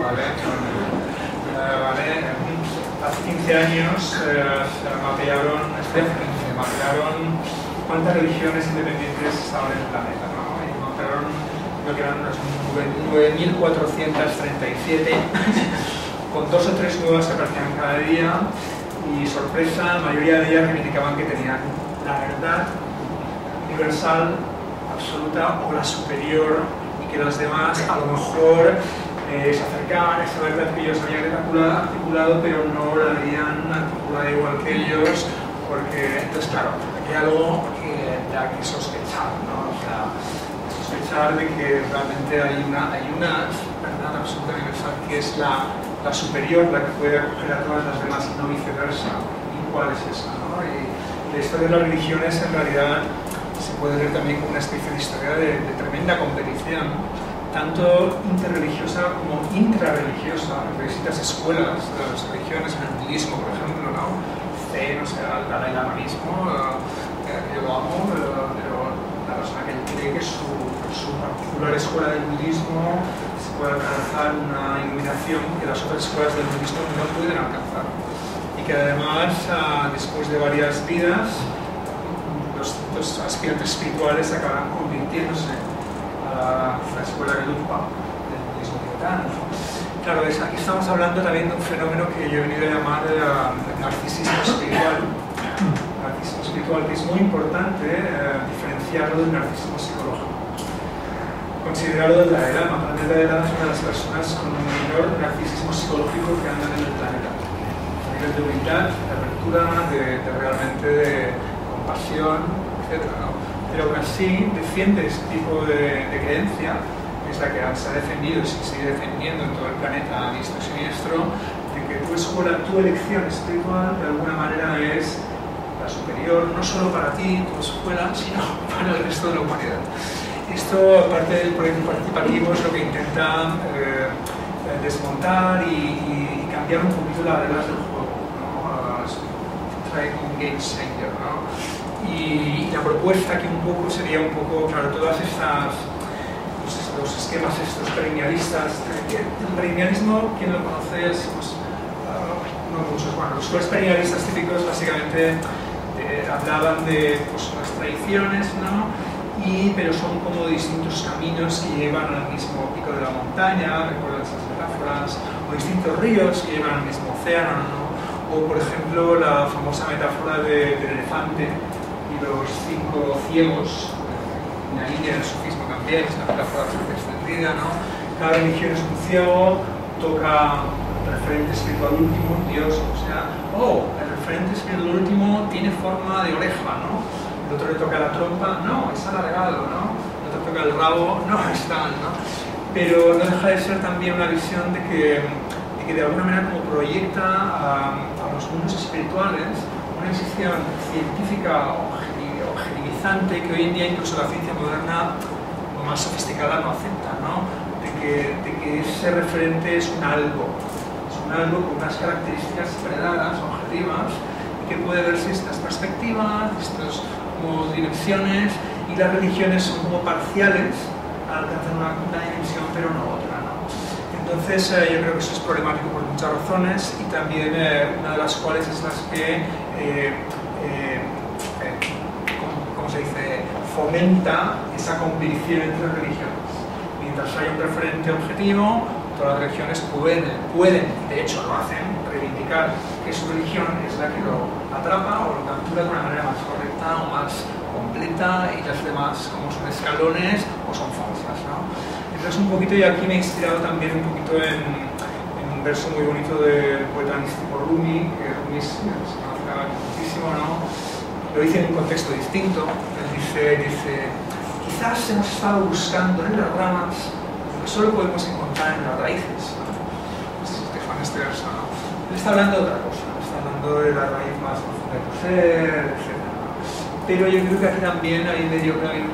¿vale? Hace 15 años mapearon cuántas religiones independientes estaban en el planeta, ¿no? Y mapearon lo que eran unas 9.437, con 2 o 3 nuevas que aparecían cada día, y sorpresa, la mayoría de ellas reivindicaban que tenían la verdad universal, absoluta o la superior, y que las demás a lo mejor se acercaban a esa verdad que ellos habían articulado, pero no la habían articulado igual que ellos, porque entonces claro, aquí hay algo que da que sospechar, ¿no? O sea, sospechar de que realmente hay una verdad absoluta universal que es la superior, la que puede acoger a todas las demás y no viceversa. ¿Y cuál es esa, no? Y la historia de las religiones en realidad se puede ver también como una especie de historia de tremenda competición, tanto interreligiosa como intrarreligiosa. Visitas escuelas de las religiones, en el budismo, por ejemplo, ¿no? Zen, o sea, el Dalai Lama mismo, que yo lo amo, pero la persona que cree que su particular escuela del budismo se puede alcanzar una iluminación que las otras escuelas del budismo no pueden alcanzar. Y que además, después de varias vidas, los aspirantes espirituales acaban convirtiéndose a la escuela de Lumpa del budismo tibetano. Claro, aquí estamos hablando también de un fenómeno que yo he venido a llamar narcisismo espiritual. Narcisismo espiritual, que es muy importante diferenciarlo del narcisismo psicológico. Considerarlo de la edad, Mahatma Gandhi es una de las personas con un menor narcisismo psicológico que andan en el planeta. A nivel de humildad, de apertura, realmente de compasión, etc., ¿no? Pero aún así defiende este tipo de creencia, que es la que se ha defendido y se sigue defendiendo en todo el planeta a diestro y siniestro, de que tu escuela, tu elección espiritual, de alguna manera es la superior, no solo para ti, tu escuela, sino para el resto de la humanidad. Esto, aparte del proyecto participativo, es lo que intenta desmontar y cambiar un poquito las reglas del juego, ¿no? Trae como un game changer, ¿no? Y la propuesta aquí un poco sería un poco, claro, todas estas, los esquemas estos perennialistas. El perennialismo, ¿quién lo conoce? Pues, no muchos. Bueno, los perennialistas típicos básicamente hablaban de pues, las tradiciones, ¿no? Pero son como distintos caminos que llevan al mismo pico de la montaña, recuerdan esas metáforas, o distintos ríos que llevan al mismo océano, ¿no? O por ejemplo la famosa metáfora del elefante y los 5 ciegos, una línea del sufismo también, es una metáfora bastante extendida, ¿no? Cada religión es un ciego, toca el referente espiritual último, Dios, o sea, el referente espiritual último tiene forma de oreja, ¿no? El otro le toca la trompa, no, es alargado, ¿no? El otro toca el rabo, no, es tal, ¿no? Pero no deja de ser también una visión de que de alguna manera como proyecta a los mundos espirituales una visión científica objetivizante que hoy en día incluso la ciencia moderna o más sofisticada no acepta, ¿no? De que ese referente es un algo con unas características predadas, objetivas, y que puede verse estas perspectivas, estas como dimensiones, y las religiones son como parciales, alcanzan una dimensión pero no otra, ¿no? Entonces yo creo que eso es problemático por muchas razones, y también una de las cuales es las que ¿cómo se dice? Fomenta esa competición entre religiones. Mientras hay un referente objetivo, todas las religiones pueden, de hecho lo hacen, reivindicar que su religión es la que lo atrapa o lo captura de una manera más correcta o más completa, y las demás como son escalones o son falsas, ¿no? Entonces un poquito, y aquí me he inspirado también un poquito en un verso muy bonito del poeta místico Rumi, que Rumi se conoce muchísimo, ¿no? Lo dice en un contexto distinto. Él dice, quizás hemos estado buscando en las ramas lo que solo podemos encontrar en las raíces, ¿no? Este verso, ¿no? Él está hablando de otra cosa, está hablando de la raíz más profunda de tu ser, etc. Pero yo creo que aquí también hay medio que hay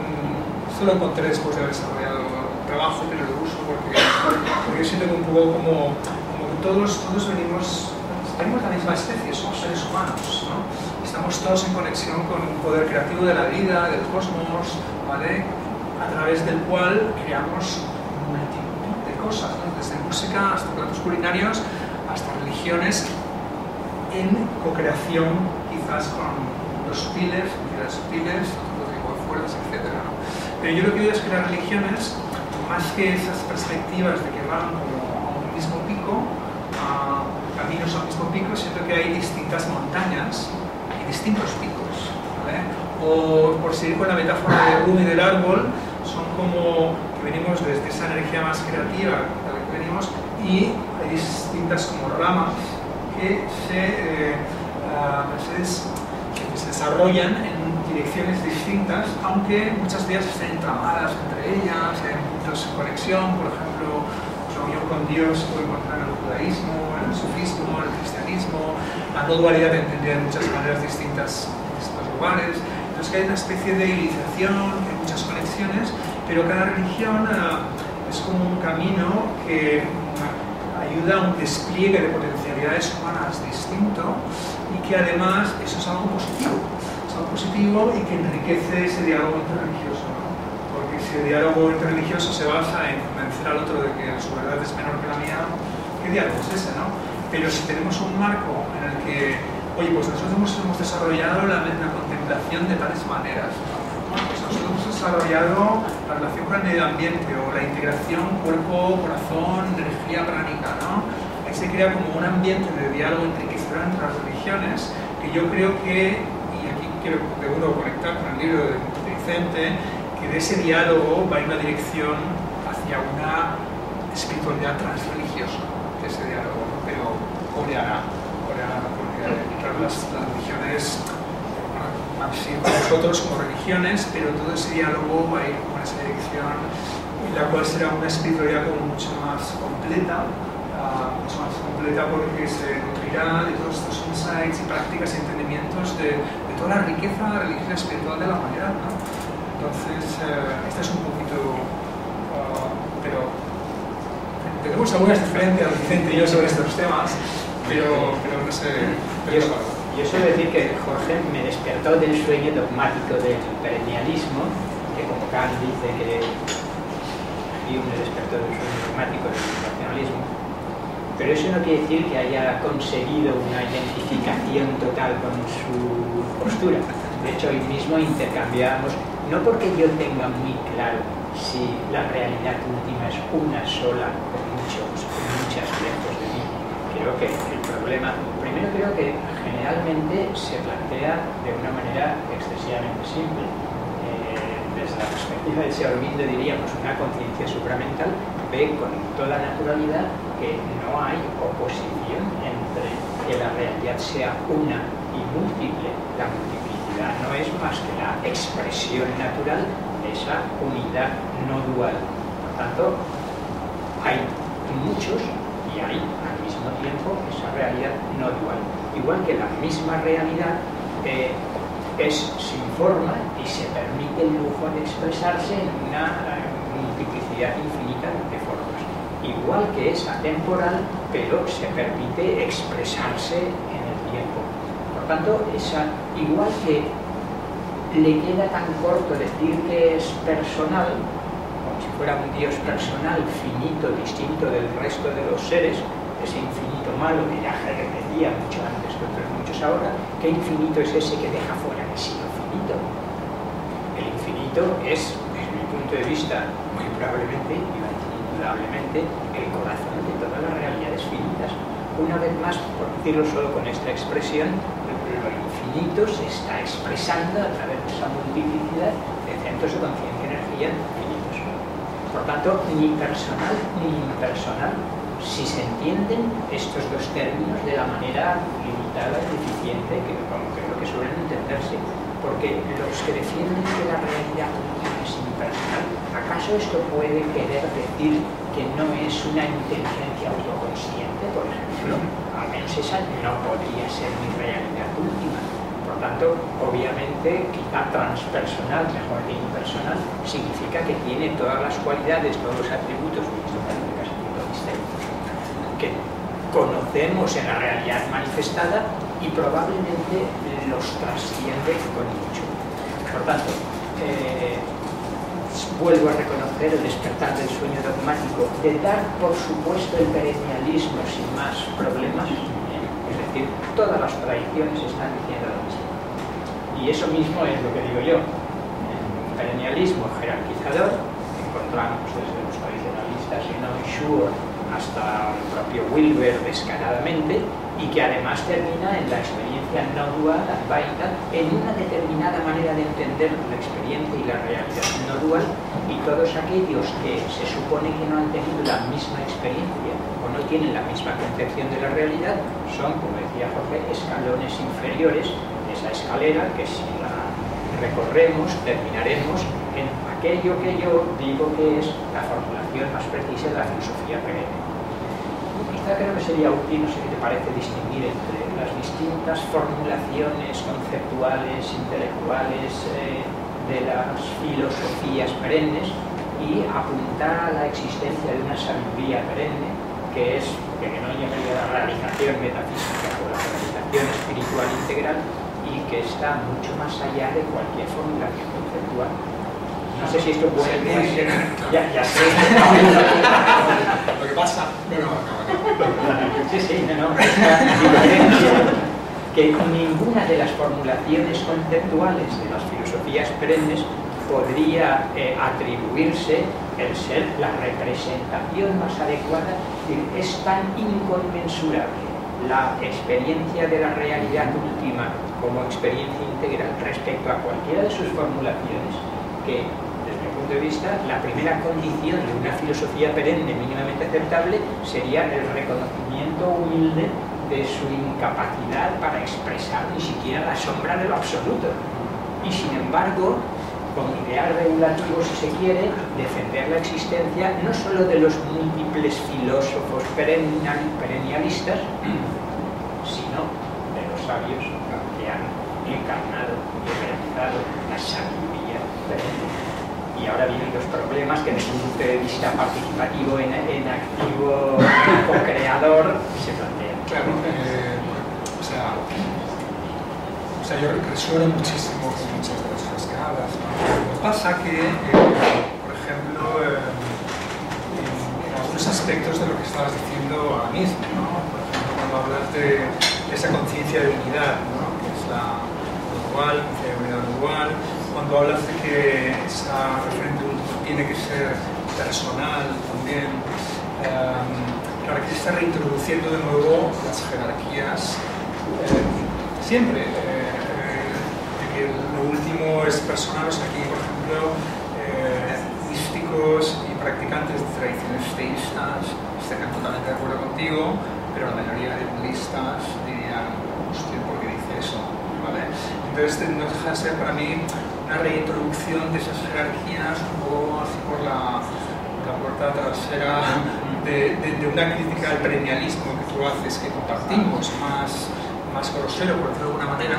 esto lo encontré después de haber desarrollado un trabajo, pero lo uso porque yo siento que un poco como que todos venimos, tenemos la misma especie, somos seres humanos, ¿no? Estamos todos en conexión con un poder creativo de la vida, del cosmos, ¿vale? A través del cual creamos multitud de cosas, ¿no? Desde música hasta platos culinarios, hasta religiones, en co-creación quizás con los sutiles, entidades sutiles, otro tipo de fuerzas, etc., ¿no? Pero yo lo que veo es que las religiones, más que esas perspectivas de que van como a un mismo pico, caminos a un mismo pico, siento que hay distintas montañas y distintos picos, ¿vale? O por seguir con la metáfora de Rumi del árbol, son como que venimos desde esa energía más creativa de la que venimos, y hay distintas como ramas que se desarrollan en direcciones distintas, aunque muchas de ellas estén entramadas entre ellas, hay puntos de conexión. Por ejemplo, la unión con Dios se puede encontrar en el judaísmo, en el sufismo, en el cristianismo, la no dualidad entendida de muchas maneras distintas en estos lugares. Entonces hay una especie de iniciación, hay muchas conexiones, pero cada religión es como un camino que ayuda a un despliegue de potencialidades humanas distinto, y que además eso es algo positivo. Y que enriquece ese diálogo interreligioso, ¿no? Porque si el diálogo interreligioso se basa en convencer al otro de que su verdad es menor que la mía, ¿qué diálogo es ese, no? Pero si tenemos un marco en el que, oye, pues nosotros hemos desarrollado la contemplación de tales maneras, ¿no? Pues nosotros hemos desarrollado la relación con el medio ambiente, o la integración cuerpo, corazón, energía pránica, ¿no? Ahí se crea como un ambiente de diálogo enriquecedor entre las religiones, que yo creo que, quiero de uno conectar con el libro de Vicente, que de ese diálogo va en una dirección hacia una espiritualidad transreligiosa, de ese diálogo, ¿no? Pero coreana, porque claro, las religiones van a ser para nosotros como religiones, pero todo ese diálogo va a ir en esa dirección, en la cual será una espiritualidad como mucho más completa, porque se nutrirá de todos estos insights y prácticas y entendimientos de toda la riqueza religiosa espiritual de la humanidad, ¿no? Entonces, esta es un poquito... pero tenemos algunas diferencias, Vicente y yo, sobre estos temas, pero no sé... Yo suelo decir que Jorge me despertó del sueño dogmático del perennialismo, que como Kant dice que Hume me despertó del sueño dogmático del racionalismo. Pero eso no quiere decir que haya conseguido una identificación total con su postura. De hecho, hoy mismo intercambiamos, no porque yo tenga muy claro si la realidad última es una sola o muchas lejos de mí. Creo que el problema, primero creo que generalmente se plantea de una manera excesivamente simple. Desde la perspectiva de Aurobindo diríamos una conciencia supramental ve con toda naturalidad que no hay oposición entre que la realidad sea una y múltiple. La multiplicidad no es más que la expresión natural de esa unidad no dual. Por tanto, hay muchos y hay al mismo tiempo esa realidad no dual. Igual que la misma realidad es sin forma y se permite el lujo de expresarse en una multiplicidad infinita de formas. Igual que es atemporal, pero se permite expresarse en el tiempo. Por tanto, igual que le queda tan corto decir que es personal, como si fuera un Dios personal, finito, distinto del resto de los seres, ese infinito malo que ya Hegel decía mucho antes que otros muchos ahora, ¿qué infinito es ese que deja fuera de sí lo finito? El infinito es, desde mi punto de vista, muy probablemente, indudablemente, el corazón de todas las realidades finitas. Una vez más, por decirlo solo con esta expresión, lo infinito se está expresando a través de esa multiplicidad de centros de conciencia y energía finitos. Por tanto, ni personal ni impersonal, si se entienden estos dos términos de la manera limitada y eficiente que como creo que suelen entenderse, porque los que defienden que la realidad es impersonal, ¿acaso esto puede querer decir que no es una inteligencia autoconsciente, por ejemplo? Al menos esa no podría ser mi realidad última. Por tanto, obviamente, quizá transpersonal, mejor que impersonal, significa que tiene todas las cualidades, todos los atributos, que conocemos en la realidad manifestada y probablemente los trasciende con mucho. Por tanto, vuelvo a reconocer el despertar del sueño dogmático, de dar por supuesto el perennialismo sin más problemas, es decir, todas las tradiciones están diciendo lo mismo. Y eso mismo es lo que digo yo. El perennialismo jerarquizador, que encontramos desde los tradicionalistas y non-sure hasta el propio Wilber descaradamente, y que además termina en la experiencia no dual, advaita, en una determinada manera de entender la experiencia y la realidad no dual, y todos aquellos que se supone que no han tenido la misma experiencia o no tienen la misma concepción de la realidad son, como decía Jorge, escalones inferiores de esa escalera que si la recorremos terminaremos en aquello que yo digo que es la formulación más precisa de la filosofía perenne. Quizá creo que sería útil, no sé qué te parece, distinguir entre las distintas formulaciones conceptuales, intelectuales de las filosofías perennes y apuntar a la existencia de una sabiduría perenne que es, que no llamaría la realización metafísica o la realización espiritual integral y que está mucho más allá de cualquier formulación conceptual. No sé si esto puede ser. Ya sé. Lo que pasa. Sí, no. Esta diferencia que ninguna de las formulaciones conceptuales de las filosofías perennes podría atribuirse el ser la representación más adecuada. Es tan inconmensurable la experiencia de la realidad última como experiencia integral respecto a cualquiera de sus formulaciones que, desde mi punto de vista, la primera condición de una filosofía perenne mínimamente aceptable sería el reconocimiento humilde de su incapacidad para expresar ni siquiera la sombra de lo absoluto. Y sin embargo, con ideal regulativo, si se quiere, defender la existencia no solo de los múltiples filósofos perennialistas, sino de los sabios que han encarnado y realizado la sabiduría perenne. Y ahora vienen los problemas que desde un punto de vista participativo en activo co-creador se plantean. Claro, yo resueno muchísimo con muchas de las cosas que hablas, ¿no? Lo que pasa que, por ejemplo, en algunos aspectos de lo que estabas diciendo ahora mismo, ¿no? Por ejemplo, cuando hablas de esa conciencia de unidad, ¿no? Que es la dual, conciencia de unidad dual, cuando hablas de que esa referéndum tiene que ser personal también, claro que se está reintroduciendo de nuevo las jerarquías siempre. Lo último es personal, o sea, aquí, por ejemplo, místicos y practicantes de tradiciones teístas estarían totalmente de acuerdo contigo, pero la mayoría de budistas dirían, hostia, ¿por qué dice eso? ¿Vale? Entonces, no deja de ser para mí una reintroducción de esas jerarquías un poco así por la puerta trasera de una crítica al perennialismo que tú haces, que compartimos, más grosero, por decirlo de alguna manera.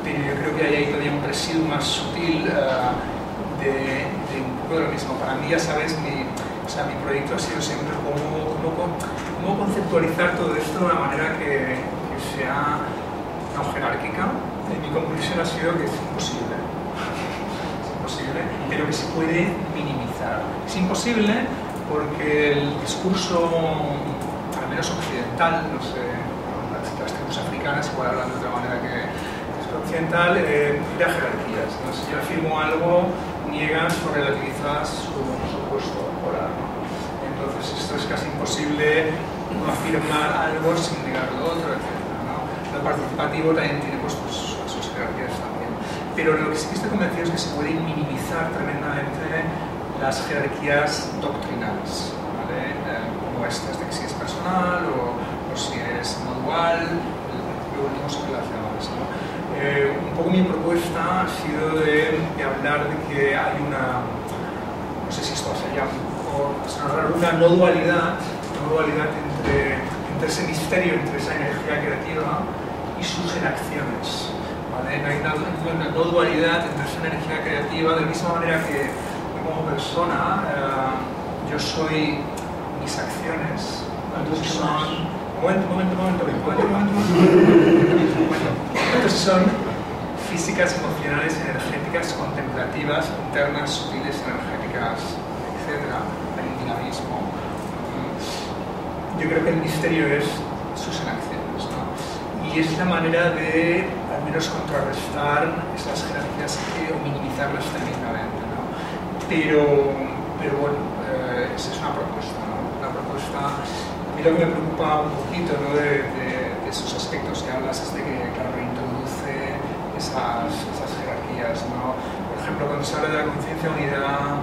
Pero yo creo que hay ahí todavía un residuo más sutil de un poco de lo mismo. Para mí, ya sabes, mi proyecto ha sido siempre cómo conceptualizar todo esto de una manera que sea no jerárquica. Y mi conclusión ha sido que es imposible. Es imposible, pero que se puede minimizar. Es imposible porque el discurso, al menos occidental, no sé, las tribus africanas igual hablan de otra manera que occidental, mira jerarquías, ¿no? Si yo afirmo algo, niegas o relativizas su supuesto polar, ¿no? Entonces esto es casi imposible no afirmar algo sin negar lo otro, etc., ¿no? Lo participativo también tiene pues, sus jerarquías también. Pero lo que sí que estoy convencido es que se pueden minimizar tremendamente las jerarquías doctrinales, ¿vale? Como estas de que si es personal hablar de que hay una, no sé si esto sería una no dualidad entre ese misterio, entre esa energía creativa y sus enacciones. ¿Vale? No hay una no dualidad entre esa energía creativa, de la misma manera que como persona yo soy mis acciones, entonces son... Momento. Entonces son físicas, emocionales, energéticas, contemplativas, internas, sutiles, energéticas, etc. Hay un dinamismo. Yo creo que el misterio es sus enacciones, ¿no? Y es la manera de, al menos, contrarrestar esas jerarquías o minimizarlas técnicamente, ¿no? Pero bueno, esa es una propuesta, ¿no? Una propuesta. A mí lo que me preocupa un poquito, ¿no? de esos aspectos que hablas es de que, claro, introduce esas jerarquías, ¿no? Por ejemplo, cuando se habla de la conciencia de unidad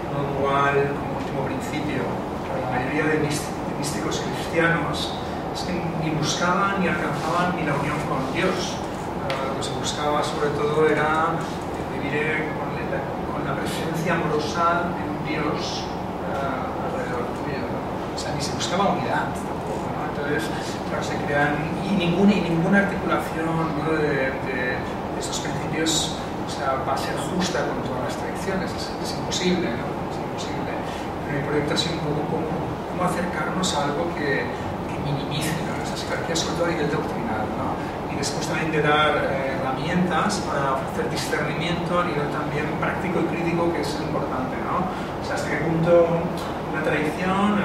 no dual como último principio, la mayoría de místicos cristianos es que ni buscaban ni alcanzaban ni la unión con Dios. Lo que se buscaba sobre todo era vivir con la presencia amorosa de un Dios alrededor tuyo, ¿no? O sea, ni se buscaba unidad tampoco, ¿no? Entonces, claro, se crean y ninguna articulación, ¿no? de estos principios, o sea, va a ser justa con todas las tradiciones, es imposible, ¿no? Es imposible. Pero mi proyecto ha sido un poco cómo acercarnos a algo que minimice, ¿no? Esas jerarquías, sobre todo a nivel doctrinal, ¿no? Y después también de dar herramientas para ofrecer discernimiento a nivel también práctico y crítico, que es importante, ¿no? O sea, hasta qué punto una tradición,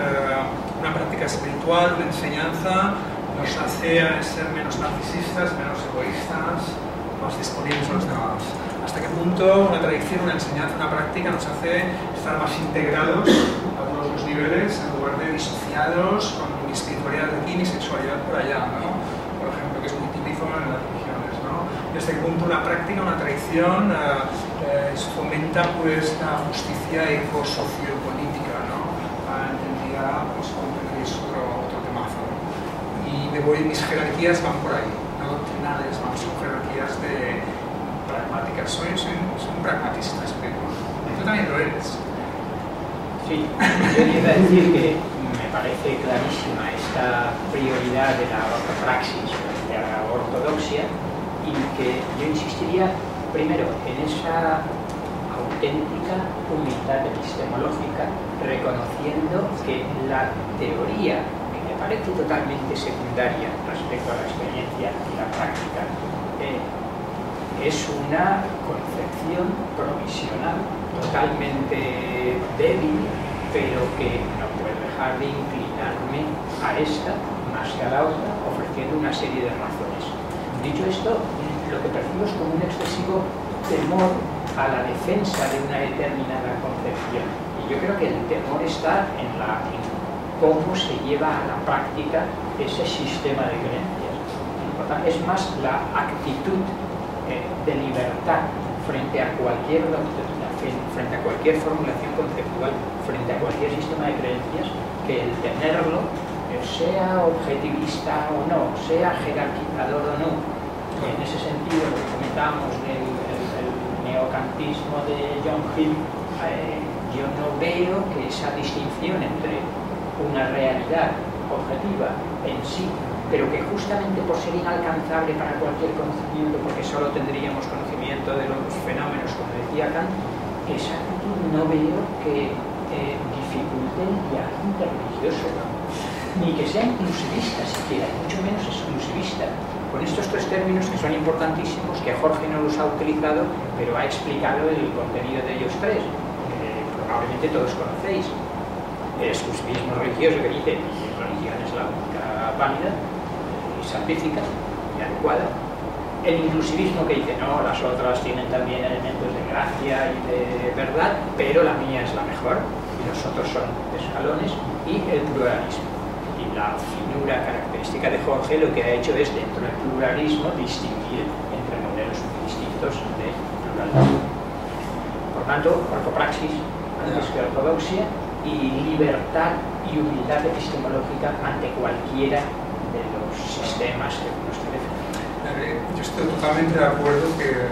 una práctica espiritual, una enseñanza nos hace ser menos narcisistas, menos egoístas, más disponibles a los demás. Hasta qué punto una tradición, una enseñanza, una práctica nos hace estar más integrados a todos los niveles en lugar de disociados con mi espiritualidad de aquí, mi sexualidad por allá, ¿no? Por ejemplo, que es muy típico en las religiones, ¿no? Desde qué punto una práctica, una tradición fomenta pues la justicia eco-sociopolítica, ¿no? Entendida pues como que es otro temazo, ¿no? Y mis jerarquías van por ahí, no doctrinales, son jerarquías pragmáticas. Soy un pragmatista espiritual. Tú también lo eres. Sí, yo iba a decir que me parece clarísima esta prioridad de la ortopraxis frente a la ortodoxia y que yo insistiría primero en esa auténtica humildad epistemológica, reconociendo que la teoría, que me parece totalmente secundaria respecto a la experiencia y la práctica, es una concepción provisional, totalmente débil, pero que no puedo dejar de inclinarme a esta más que a la otra, ofreciendo una serie de razones. Dicho esto, lo que percibo es como un excesivo temor a la defensa de una determinada concepción. Y yo creo que el temor está en cómo se lleva a la práctica ese sistema de creencias. Es más la actitud de libertad frente a cualquier doctrina, frente a cualquier formulación conceptual, frente a cualquier sistema de creencias, que el tenerlo, sea objetivista o no, sea jerarquizador o no. Y en ese sentido, lo que comentábamos del neocantismo de John Hill, yo no veo que esa distinción entre una realidad objetiva en sí, pero que justamente por ser inalcanzable para cualquier conocimiento, porque solo tendríamos conocimiento de los fenómenos, como decía Kant, esa actitud no veo que dificulte el viaje interreligioso, ni que sea inclusivista siquiera, y mucho menos exclusivista. Con estos tres términos que son importantísimos, que Jorge no los ha utilizado, pero ha explicado el contenido de ellos tres, que probablemente todos conocéis. El exclusivismo religioso, que dice que la religión es la única válida y salvífica y adecuada. El inclusivismo, que dice no, las otras tienen también elementos de gracia y de verdad, pero la mía es la mejor y los otros son escalones. Y el pluralismo. Y la finura característica de Jorge lo que ha hecho es, dentro del pluralismo, distinguir entre modelos distintos de pluralismo. Por tanto, ortopraxis antes que ortodoxia, y libertad y humildad epistemológica ante cualquiera de los sistemas que nos defenden. Yo estoy totalmente de acuerdo que,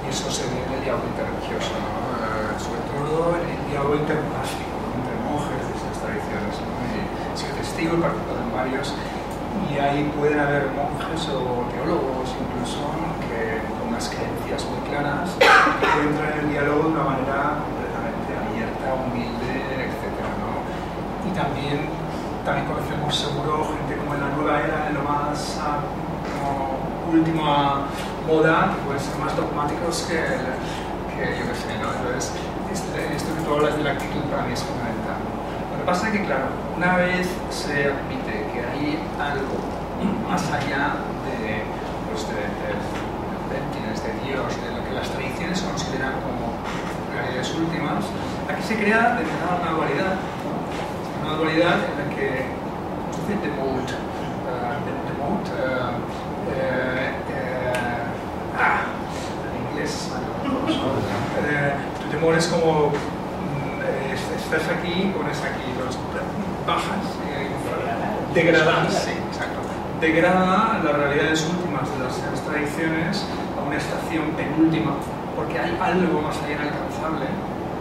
y eso se ve en el diálogo interreligioso, ¿no? Sobre todo en el diálogo intermonástico, ¿no? Entre monjes de estas tradiciones, ¿no? Y he sido testigo, he participado en varios, y ahí pueden haber monjes o teólogos incluso que con unas creencias muy claras que pueden entrar en el diálogo de una manera completamente abierta, humilde, etc., ¿no? Y también conocemos seguro gente como en la nueva era, en lo más como última moda, que pueden ser más dogmáticos que yo qué sé, ¿no? Entonces, esto que tú hablas de la actitud para mí es fundamental. Lo que pasa es que, claro, una vez se admite que hay algo más allá de Dios, de lo que las tradiciones consideran como realidades últimas, aquí se crea de verdad una dualidad, ¿no? Una dualidad en la que, ¿cómo se dice? En inglés, tu temor es como estás aquí, pones aquí, los bajas, degradas, sí, exacto. Degrada las realidades últimas de las tradiciones a una estación penúltima, porque hay algo más allá inalcanzable,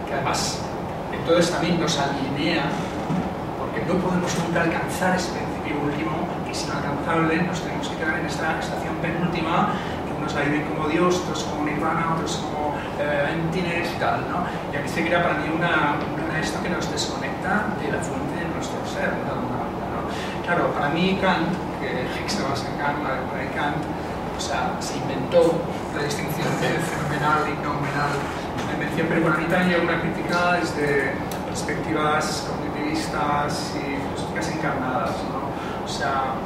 que además entonces también nos alinea, porque no podemos nunca alcanzar ese principio último, que es inalcanzable, nos tenemos que quedar en esta estación penúltima, que unos la viven como Dios, otros como Nirvana, otros como emptiness y tal, ¿no? Y aquí se crea para mí una esto que nos desconecta de la fuente de nuestro ser, de alguna manera, ¿no? Claro, para mí Kant, que Hicks se basa en Kant, la de Kant, o sea, se inventó la distinción de fenomenal y nominal, la invención, pero para mí también hay una crítica desde perspectivas cognitivistas y filosóficas encarnadas, ¿no? O sea,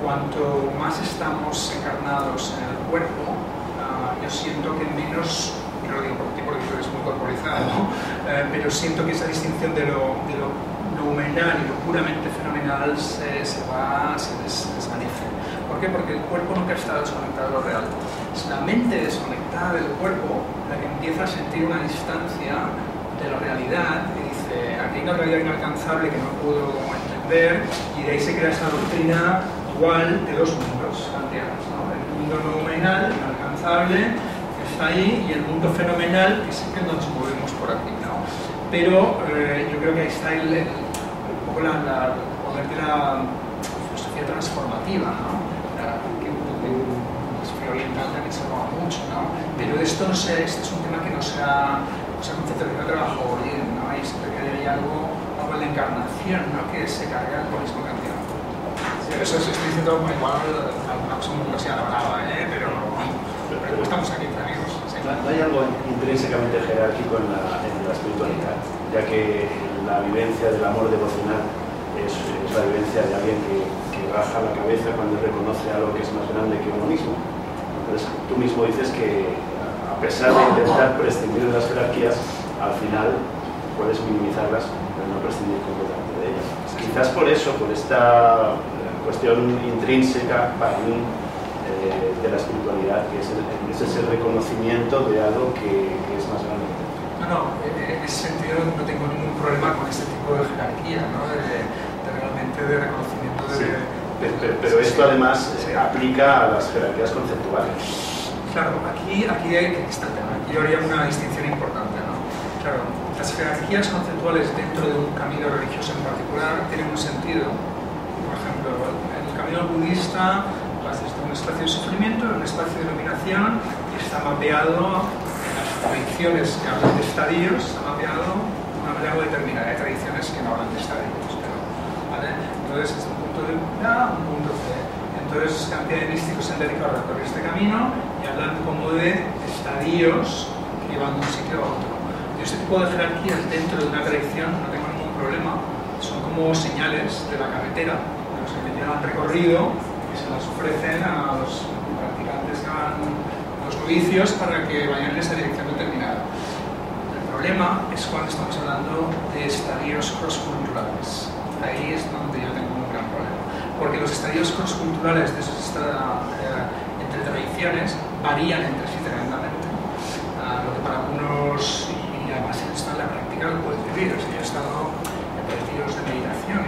cuanto más estamos encarnados en el cuerpo, yo siento que menos, y no lo digo por ti porque tú eres muy corporizado, ¿no? Pero siento que esa distinción de lo nominal y lo puramente fenomenal se desvanece. ¿Por qué? Porque el cuerpo nunca está desconectado de lo real. Es la mente desconectada del cuerpo la que empieza a sentir una distancia de la realidad y dice, aquí hay una realidad inalcanzable que no puedo entender, y de ahí se crea esa doctrina dual de dos mundos kantianos, ¿no? El mundo nominal, inalcanzable, que está ahí, y el mundo fenomenal, que sí que nos movemos por aquí, ¿no? Pero yo creo que ahí está el poder de la filosofía transformativa, ¿no? Que la filosofía oriental también se roba mucho, ¿no? Pero esto no sé, este es un tema que no se ha conceptualizado, trabajado bien, ¿no? Y siempre que hay algo en la encarnación, ¿no? Que se carga el mismo kantiano. Eso estoy diciendo igual una cosa muy brava, pero estamos aquí entre amigos. Sí. No hay algo intrínsecamente jerárquico en la espiritualidad, ya que la vivencia del amor devocional es la vivencia de alguien que baja la cabeza cuando reconoce algo que es más grande que uno mismo. Entonces, tú mismo dices que a pesar de intentar prescindir de las jerarquías, al final puedes minimizarlas, pero no prescindir completamente de ellas. Quizás por eso, por esta cuestión intrínseca para mí de la espiritualidad, que es ese reconocimiento de algo que es más grande. No, en ese sentido no tengo ningún problema con este tipo de jerarquía, ¿no? Realmente de reconocimiento de... Sí, pero esto además aplica a las jerarquías conceptuales. Claro, aquí está el tema. Aquí habría una distinción importante, ¿no? Claro, las jerarquías conceptuales dentro de un camino religioso en particular tienen un sentido. Por ejemplo, en el camino budista vas desde un espacio de sufrimiento a un espacio de iluminación y está mapeado en las tradiciones que hablan de estadios, está mapeado de una manera muy determinada. Hay tradiciones que no hablan de estadios, pero, ¿vale? Entonces es un punto de A, un punto C. Entonces los cantidad de místicos se han dedicado a recorrer este camino y hablan como de estadios que van de un sitio a otro. Y este tipo de jerarquías dentro de una tradición no tengo ningún problema, son como señales de la carretera, de los que ya han recorrido, que se las ofrecen a los practicantes que van, a los novicios, para que vayan en esa dirección determinada. El problema es cuando estamos hablando de estadios cross-culturales. Ahí es donde yo tengo un gran problema. Porque los estadios cross-culturales de esos entre tradiciones varían entre sí tremendamente. Lo que para algunos, y además esto en la práctica lo puedes vivir. O sea, yo he estado en retiros de meditación,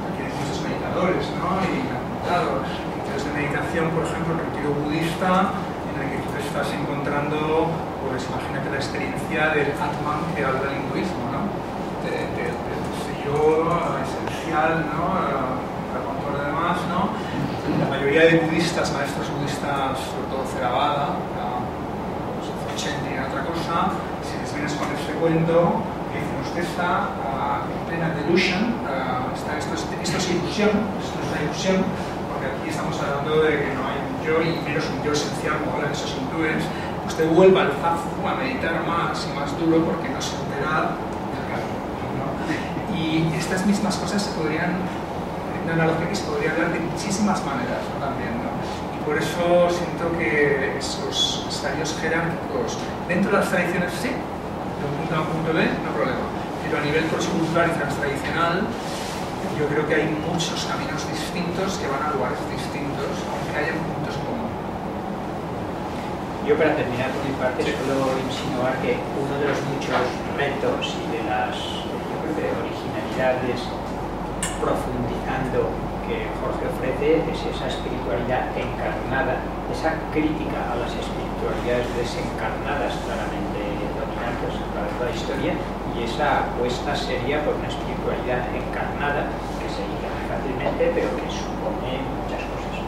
aquí hay muchos meditadores, ¿no? Y me han contado retiros de meditación, por ejemplo, el retiro budista, en el que tú te estás encontrando pues imagínate la experiencia del Atman que habla del hinduismo, ¿no? Del yo esencial, ¿no? Con todo lo demás, ¿no? La mayoría de budistas, maestros budistas, sobre todo Theravada, Chenty y otra cosa, si les vienes con ese cuento, que dicen, usted está en plena delusion, esto es ilusión, esto es una ilusión, porque aquí estamos hablando de que no hay un yo y menos un yo esencial como hablan esos hindúes. Usted vuelva al zafu a meditar más y más duro porque no se entera del camino, ¿no? Y estas mismas cosas se podrían, una analogía que se podría hablar de muchísimas maneras, ¿no? También, ¿no? Y por eso siento que esos estadios jerárquicos dentro de las tradiciones sí, de un punto A a un punto B, no problema, pero a nivel cross-cultural y transtradicional yo creo que hay muchos caminos distintos que van a lugares distintos, aunque haya puntos comunes. Yo, para terminar por mi parte, solo insinuar que uno de los muchos retos y de las, yo creo que, originalidades profundizando que Jorge ofrece es esa espiritualidad encarnada, esa crítica a las espiritualidades desencarnadas claramente dominantes a través de la historia, y esa apuesta seria por una espiritualidad encarnada que se dice fácilmente pero que supone muchas cosas.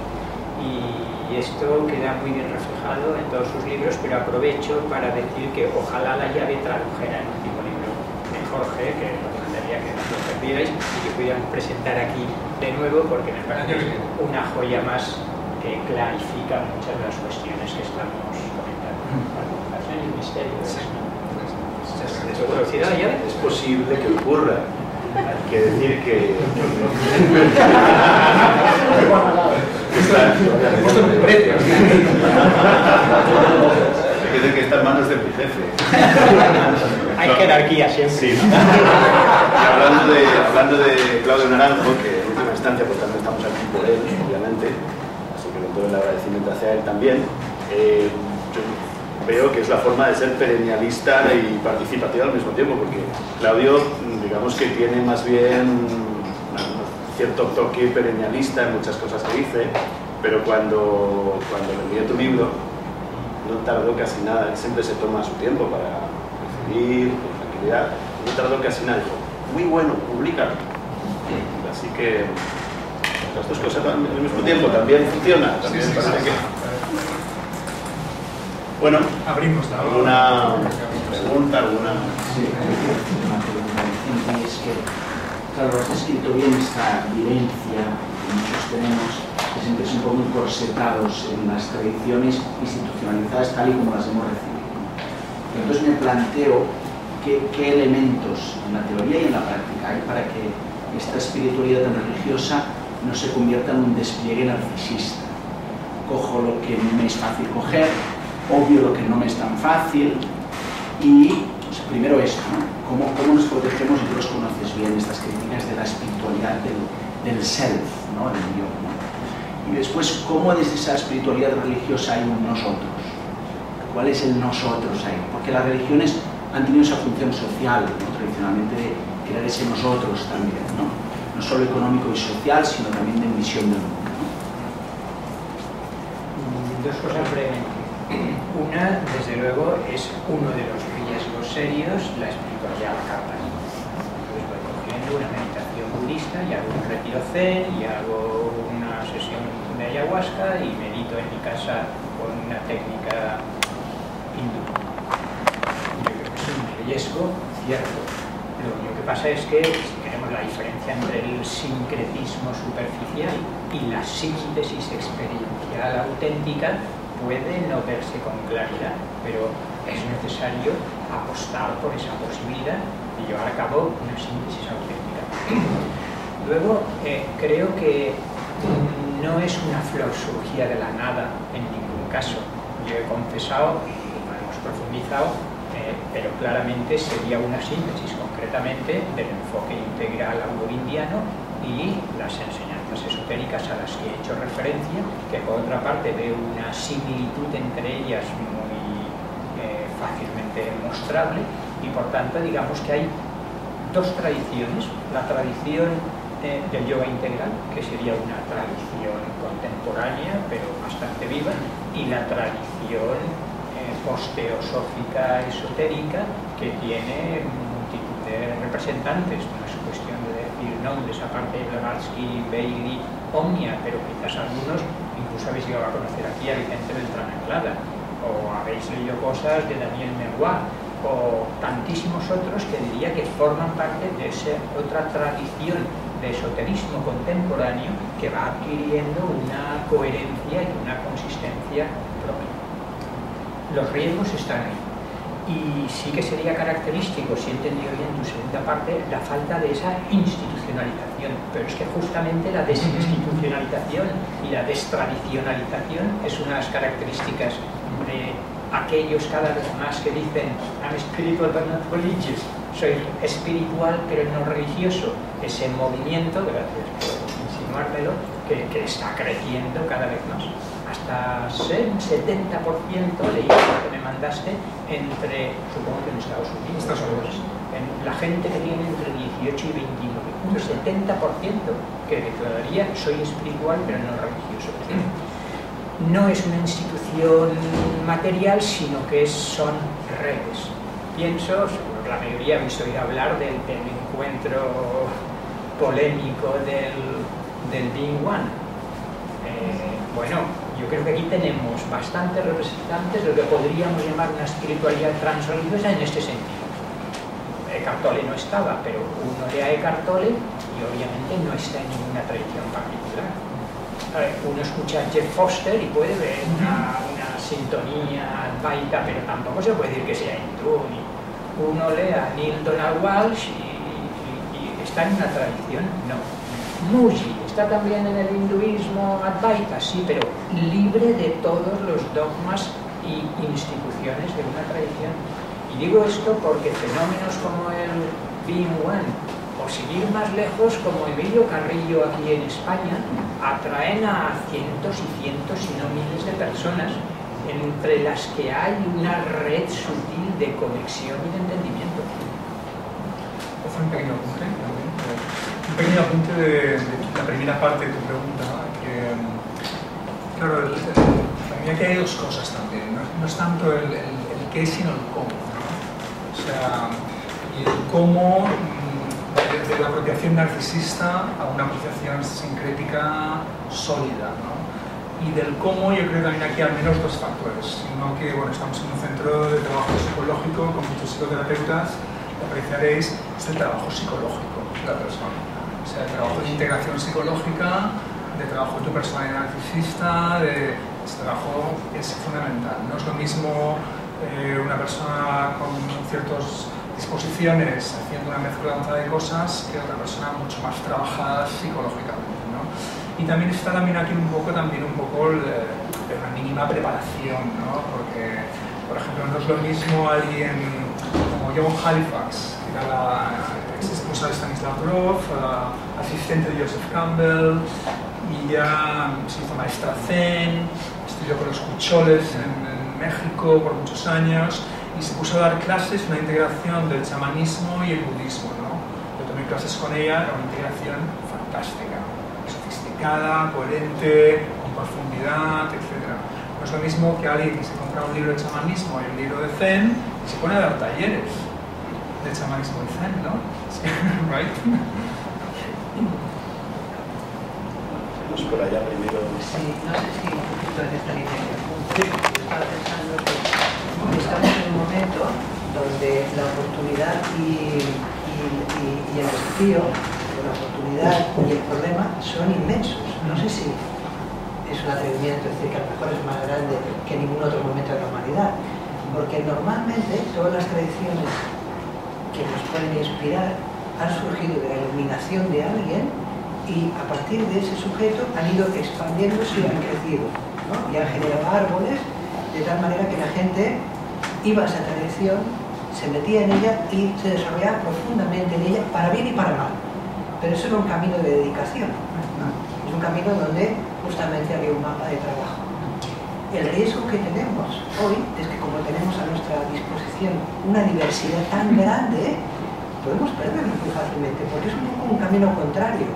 Y esto queda muy bien reflejado en todos sus libros, pero aprovecho para decir que ojalá la llave tradujera el último libro de Jorge, que recomendaría que no lo perdierais y que pudiéramos presentar aquí de nuevo, porque me parece una joya más que clarifica muchas de las cuestiones que estamos comentando. La conversación y el misterio. Es posible que ocurra. Hay que decir que... Hay que decir que está en manos de mi jefe. Hay jerarquía siempre. Sí. Hablando de Claudio Naranjo, que en última instancia pues también estamos aquí por él, obviamente, así que con todo el agradecimiento hacia él también, yo veo que es la forma de ser perennialista y participativa al mismo tiempo, porque Claudio, digamos que tiene más bien un cierto toque perennialista en muchas cosas que dice, pero cuando le envié tu libro, no tardó casi nada, él siempre se toma su tiempo para escribir, con tranquilidad, no tardó casi nada, dijo, muy bueno, públicalo. Así que las dos cosas al mismo tiempo también funcionan, también sí, parece que... Bueno, abrimos la ¿alguna pregunta? Sí, una pregunta reciente es que, claro, has descrito bien esta vivencia que muchos tenemos, que siempre son un poco encorsetados en las tradiciones institucionalizadas tal y como las hemos recibido. Entonces me planteo qué elementos en la teoría y en la práctica hay para que esta espiritualidad tan religiosa no se convierta en un despliegue narcisista. Cojo lo que me es fácil coger, obvio lo que no me es tan fácil y, o sea, primero esto, ¿no? ¿Cómo nos protegemos? Y tú los conoces bien, estas críticas de la espiritualidad del self, ¿no? Del yo, ¿no? Y después, ¿cómo desde esa espiritualidad religiosa hay un nosotros? ¿Cuál es el nosotros ahí? Porque las religiones han tenido esa función social, ¿no? Tradicionalmente, de crear ese nosotros también, ¿no? No solo económico y social, sino también de visión del mundo, ¿no? Dos cosas brevemente. Una, desde luego, es uno de los riesgos serios, la espiritualidad carnal. Entonces voy cogiendo una meditación budista y hago un retiro zen y hago una sesión de ayahuasca y medito en mi casa con una técnica hindú. Yo creo que es un riesgo cierto. Lo único que pasa es que si queremos la diferencia entre el sincretismo superficial y la síntesis experiencial auténtica, puede no verse con claridad, pero es necesario apostar por esa posibilidad y llevar a cabo una síntesis auténtica. Luego, creo que no es una florsurgía de la nada en ningún caso. Yo he confesado, y lo hemos profundizado, pero claramente sería una síntesis concretamente del enfoque integral auroindiano y las enseñanzas esotéricas a las que he hecho referencia, que por otra parte veo una similitud entre ellas muy fácilmente mostrable, y por tanto digamos que hay dos tradiciones: la tradición del yoga integral, que sería una tradición contemporánea pero bastante viva, y la tradición posteosófica esotérica que tiene multitud de representantes. No es cuestión de decir nombres, aparte de Blavatsky, Bailey, Omnia, pero quizás algunos incluso habéis llegado a conocer aquí a Vicente Beltrán Anglada, o habéis leído cosas de Daniel Merroy, o tantísimos otros que diría que forman parte de esa otra tradición de esoterismo contemporáneo que va adquiriendo una coherencia y una consistencia propia. Los riesgos están ahí. Y sí que sería característico, si he entendido bien tu segunda parte, la falta de esa institucionalización. Pero es que justamente la desinstitucionalización y la destradicionalización es una de las características de aquellos cada vez más que dicen I'm spiritual but not religious, soy espiritual pero no religioso. Ese movimiento, gracias por insinuármelo, que está creciendo cada vez más. Hasta ser un 70%, leí lo que me mandaste, entre, supongo que en Estados Unidos, en la gente que tiene entre 18 y 29, un 70% que declararía soy espiritual pero no religioso. No es una institución material, sino que son redes. Pienso, seguro que la mayoría habéis oído hablar del encuentro polémico del Being One. Bueno, yo creo que aquí tenemos bastantes representantes de lo que podríamos llamar una espiritualidad transreligiosa en este sentido. Eckhart Tolle no estaba, pero uno lee a Eckhart Tolle y obviamente no está en ninguna tradición particular. Uno escucha a Jeff Foster y puede ver una sintonía advaita, pero tampoco se puede decir que sea hindú. Uno lee a Neil Donald Walsh y está en una tradición, no. Muji está también en el hinduismo advaita, sí, pero libre de todos los dogmas y instituciones de una tradición. Y digo esto porque fenómenos como el Being One, o seguir más lejos como Emilio Carrillo aquí en España, atraen a cientos y cientos, si no miles de personas, entre las que hay una red sutil de conexión y de entendimiento. Hacer un pequeño apunte, de la primera parte de tu pregunta, que, claro, para mí aquí hay dos cosas también, no es tanto el qué, sino el cómo, ¿no? O sea, y el cómo de la apropiación narcisista a una apropiación sincrética sólida, ¿no? Y del cómo yo creo que también aquí al menos dos factores, sino que bueno, estamos en un centro de trabajo psicológico con muchos psicoterapeutas, lo apreciaréis, es el trabajo psicológico de la persona, o sea, el trabajo de integración psicológica, de trabajo de tu personalidad narcisista, ese trabajo es fundamental. No es lo mismo una persona con ciertas disposiciones haciendo una mezcla de cosas que otra persona mucho más trabajada psicológicamente, ¿no? Y también está aquí un poco una mínima preparación, ¿no? Porque, por ejemplo, no es lo mismo alguien como John Halifax, que era la ex esposa de Stanislav Grof, asistente de Joseph Campbell, y ya se hizo maestra zen, estudió con los Cucholes en México por muchos años, y se puso a dar clases, una integración del chamanismo y el budismo, ¿no? Yo tomé clases con ella, era una integración fantástica, sofisticada, coherente, con profundidad, etc. No es lo mismo que alguien que se compra un libro de chamanismo y un libro de zen y se pone a dar talleres de chamanismo y zen, ¿no? Right? Vamos por allá primero. Sí, no sé si un poquito en esta línea de apunte. Estaba pensando que estamos en un momento donde la oportunidad y el desafío, la oportunidad y el problema son inmensos. No sé si es un atrevimiento decir que a lo mejor es más grande que en ningún otro momento de la humanidad, porque normalmente todas las tradiciones que nos pueden inspirar han surgido de la iluminación de alguien y a partir de ese sujeto han ido expandiéndose y han crecido, ¿no? Y han generado árboles de tal manera que la gente iba a esa tradición, se metía en ella y se desarrollaba profundamente en ella, para bien y para mal. Pero eso era un camino de dedicación, ¿no? Es un camino donde justamente había un mapa de trabajo. El riesgo que tenemos hoy es que como tenemos a nuestra disposición una diversidad tan grande, podemos perderlo muy fácilmente, porque es un poco un camino contrario.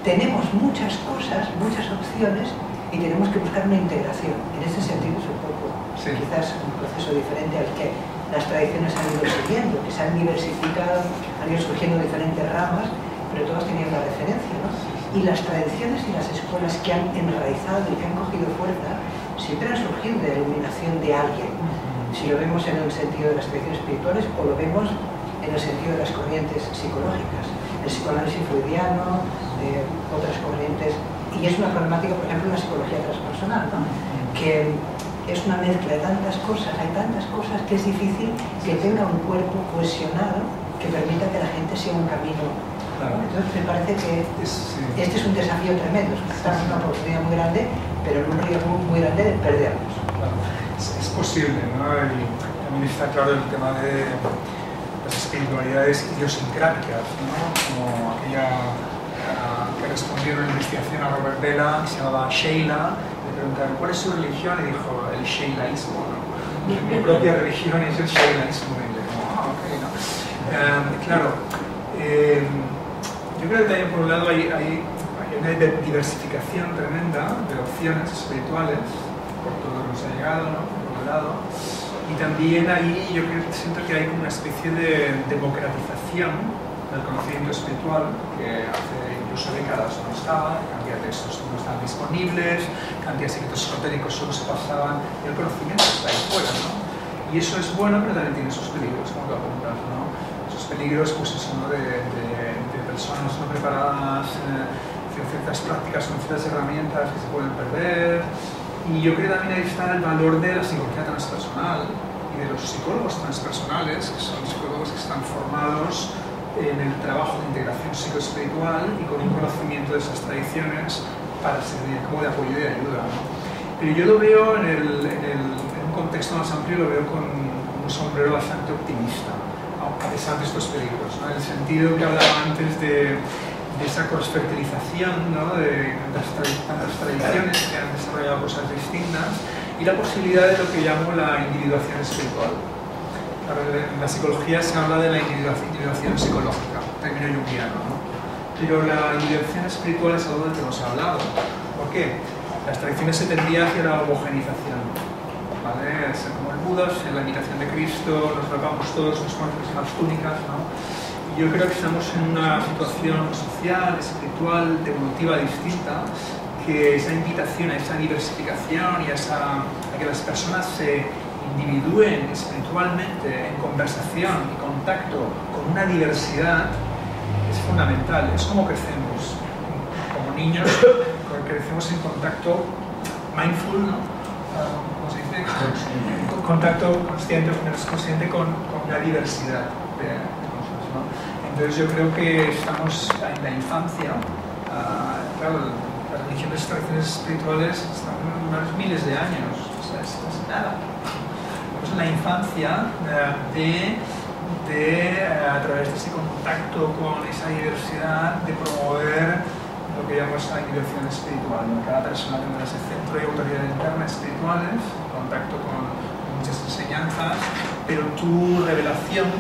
Tenemos muchas cosas, muchas opciones, y tenemos que buscar una integración. En ese sentido es un poco, Sí. quizás un proceso diferente al que las tradiciones han ido siguiendo, que se han diversificado, han ido surgiendo diferentes ramas, pero todas tenían la referencia, ¿no? Y las tradiciones y las escuelas que han enraizado y que han cogido fuerza siempre han surgido de la iluminación de alguien. Si lo vemos en el sentido de las tradiciones espirituales o lo vemos en el sentido de las corrientes psicológicas, el psicoanálisis freudiano, otras corrientes, y es una problemática, por ejemplo, en la psicología transpersonal, ¿no? Que es una mezcla de tantas cosas, hay tantas cosas que es difícil que tenga un cuerpo cohesionado que permita que la gente siga un camino. Claro. Entonces me parece que Sí. este es un desafío tremendo, estamos en una oportunidad muy grande, pero en un riesgo muy grande de perdernos. Claro. Es posible, ¿no? Y también está claro el tema de las espiritualidades idiosincráticas, ¿no? Como aquella que respondió en una investigación a Robert Vela, que se llamaba Sheila, le preguntaron ¿cuál es su religión? Y dijo el Sheilaísmo, ¿no? Mi propia religión es el Sheilaísmo. Y le digo, ok, ¿no? Claro, yo creo que también por un lado hay una diversificación tremenda de opciones espirituales por todo lo que nos ha llegado, ¿no? Por un lado. Y también ahí yo siento que hay como una especie de democratización del conocimiento espiritual que hace incluso décadas no estaba, cantidad de textos no estaban disponibles, cantidad de secretos esotéricos solo se pasaban, y el conocimiento está ahí fuera, ¿no? Y eso es bueno, pero también tiene sus peligros, como tú apuntas, ¿no? Esos peligros, pues eso, ¿no? de personas no preparadas, ciertas prácticas, con ciertas herramientas que se pueden perder. Y yo creo que también ahí está el valor de la psicología transpersonal y de los psicólogos transpersonales, que son psicólogos que están formados en el trabajo de integración psicoespiritual y con un conocimiento de esas tradiciones para servir como de apoyo y de ayuda, ¿no? Pero yo lo veo en un contexto más amplio, lo veo con un sombrero bastante optimista, a pesar de estos peligros, ¿no? En el sentido que hablaba antes de esa cross-fertilización, ¿no? De tantas tradiciones que han desarrollado cosas distintas y la posibilidad de lo que llamo la individuación espiritual. En la psicología se habla de la individuación psicológica, término junguiano, ¿no? Pero la individuación espiritual es algo del que no se ha hablado. ¿Por qué? Las tradiciones se tendían hacia la homogenización, ¿vale? Ser como el Buda, en la imitación de Cristo, nos rapamos todos, nos ponemos las túnicas, ¿no? Y yo creo que estamos en una situación social, espiritual, evolutiva distinta, que esa invitación a esa diversificación y a que las personas se individúen espiritualmente en conversación y contacto con una diversidad es fundamental. Es como crecemos. Como niños crecemos en contacto mindful, ¿no? ¿Cómo se dice? Contacto consciente con la diversidad de cosas, ¿no? Entonces yo creo que estamos en la infancia. Claro, las religiones y tradiciones espirituales están unos miles de años. O sea, esto es nada. En la infancia a través de ese contacto con esa diversidad, de promover lo que llamamos la individuación espiritual, ¿no? Cada persona tendrá ese centro de autoridad interna espirituales, contacto con muchas enseñanzas, pero tu revelación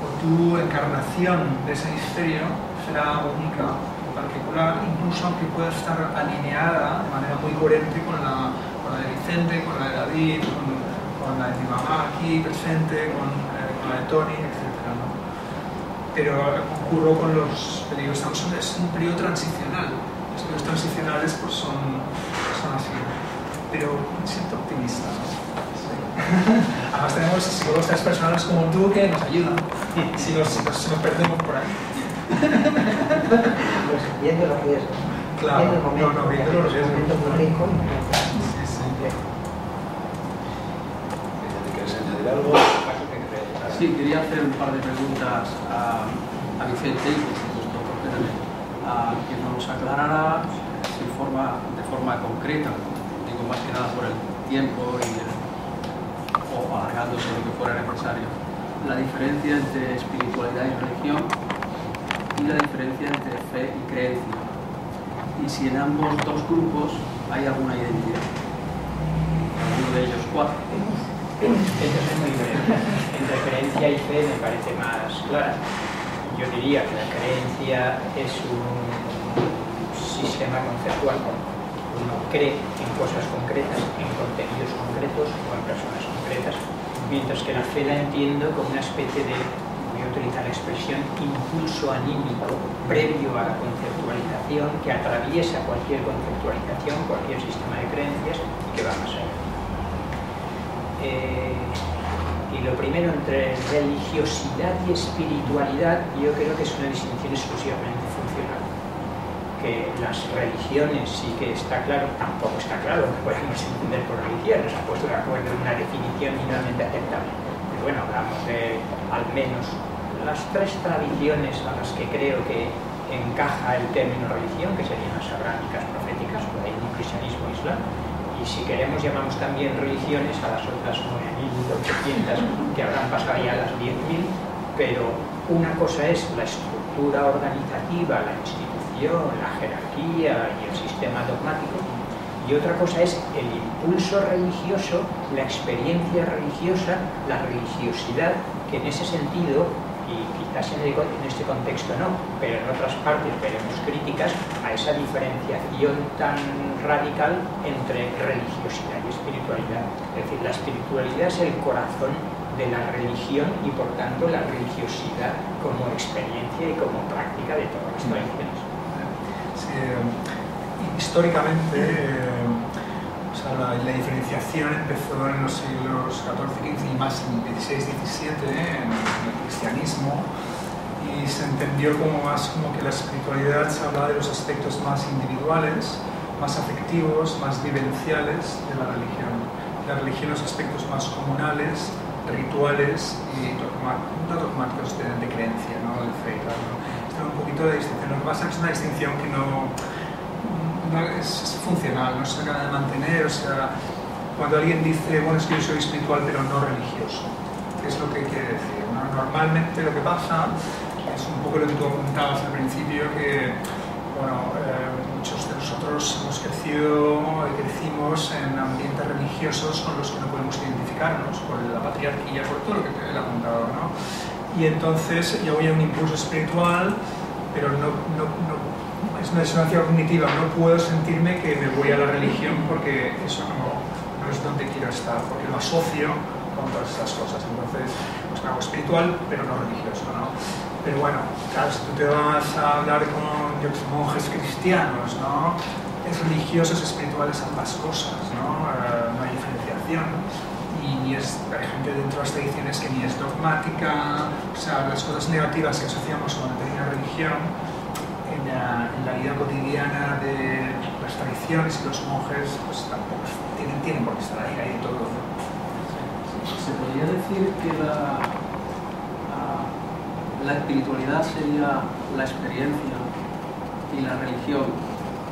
o tu encarnación de ese misterio será única, particular, incluso aunque pueda estar alineada de manera muy coherente con la de Vicente, con la de David, con la de mi mamá aquí presente, con la de Tony, etc., ¿no? Pero ocurro con los peligros. Es un periodo transicional. Los periodos transicionales pues, son así. Pero me siento optimista, ¿no? Sí. Además tenemos psicólogos transpersonales como tú que nos ayudan si nos perdemos por ahí. Pues viendo los riesgos. Claro, viendo el momento, viendo los riesgos. Un momento muy rico. ¿Quieres añadir algo? Sí, quería hacer un par de preguntas a Vicente y por supuesto que nos aclarara de forma concreta, digo más que nada por el tiempo o alargándose lo que fuera necesario, la diferencia entre espiritualidad y religión y la diferencia entre fe y creencia, y si en ambos dos grupos hay alguna identidad, alguno de ellos cuál. Eso es muy breve. Entre creencia y fe me parece más clara. Yo diría que la creencia es un sistema conceptual uno cree en cosas concretas, en contenidos concretos o en personas concretas, mientras que la fe la entiendo como una especie de, voy a utilizar la expresión, impulso anímico previo a la conceptualización que atraviesa cualquier conceptualización, cualquier sistema de creencias y que va más allá. Y lo primero, entre religiosidad y espiritualidad, yo creo que es una distinción exclusivamente funcional. Que las religiones sí que está claro, tampoco está claro que podemos entender por religión, nos han puesto de acuerdo en una definición mínimamente aceptable. Pero bueno, hablamos de al menos las tres tradiciones a las que creo que encaja el término religión, que serían las abrámicas, proféticas, judaísmo, cristianismo, islam. Y si queremos llamamos también religiones a las otras 9.800 que habrán pasado ya las 10.000, pero una cosa es la estructura organizativa, la institución, la jerarquía y el sistema dogmático, y otra cosa es el impulso religioso, la experiencia religiosa, la religiosidad, que en ese sentido, y quizás en este contexto no, pero en otras partes veremos críticas a esa diferenciación tan radical entre religiosidad y espiritualidad. Es decir, la espiritualidad es el corazón de la religión y por tanto la religiosidad como experiencia y como práctica de todas las tradiciones. Sí, históricamente o sea, la diferenciación empezó en los siglos XIV, XV y más en el XVI, XVII, en el cristianismo, y se entendió como más como que la espiritualidad se hablaba de los aspectos más individuales, más afectivos, más vivenciales de la religión. La religión, los aspectos más comunales, rituales y dogmáticos de creencia, ¿no? De fe, claro. Esto es un poquito de distinción. Lo que pasa es una distinción que no es funcional, no se acaba de mantener. O sea, cuando alguien dice, bueno, es que yo soy espiritual pero no religioso, ¿qué es lo que quiere decir? ¿No? Normalmente lo que pasa es un poco lo que tú comentabas al principio, que bueno, muchos de nosotros hemos crecimos en ambientes religiosos con los que no podemos identificarnos, por la patriarquía, por todo lo que te he apuntado, ¿no? Y entonces yo voy a un impulso espiritual, pero es una disonancia cognitiva, no puedo sentirme que me voy a la religión porque eso no es donde quiero estar, porque lo asocio con todas estas cosas. Entonces, pues me hago espiritual, pero no religioso, ¿no? Pero bueno, claro, si tú te vas a hablar con monjes cristianos, ¿no? Es religioso, es espiritual, es ambas cosas, ¿no? No hay diferenciación. Y hay gente dentro de las tradiciones que ni es dogmática, o sea, las cosas negativas que asociamos con una religión en la vida cotidiana de las tradiciones y los monjes, pues tampoco tienen por qué estar ahí, hay de todo, ¿no? Se podría decir que la espiritualidad sería la experiencia y la religión,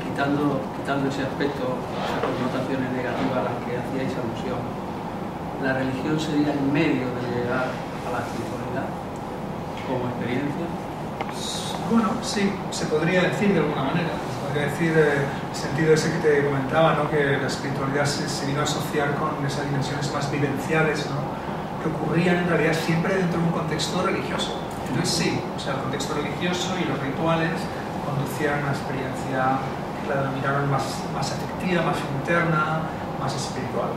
quitando ese aspecto, esas connotaciones negativas a las que hacíais alusión. La religión sería el medio de llegar a la espiritualidad como experiencia. Bueno, sí, se podría decir de alguna manera. Se podría decir el sentido ese que te comentaba, ¿no? Que la espiritualidad se vino a asociar con esas dimensiones más vivenciales, ¿no? Que ocurrían en realidad siempre dentro de un contexto religioso. Entonces sí, o sea, el contexto religioso y los rituales conducían a una experiencia que la denominaron más afectiva, más interna, más espiritual.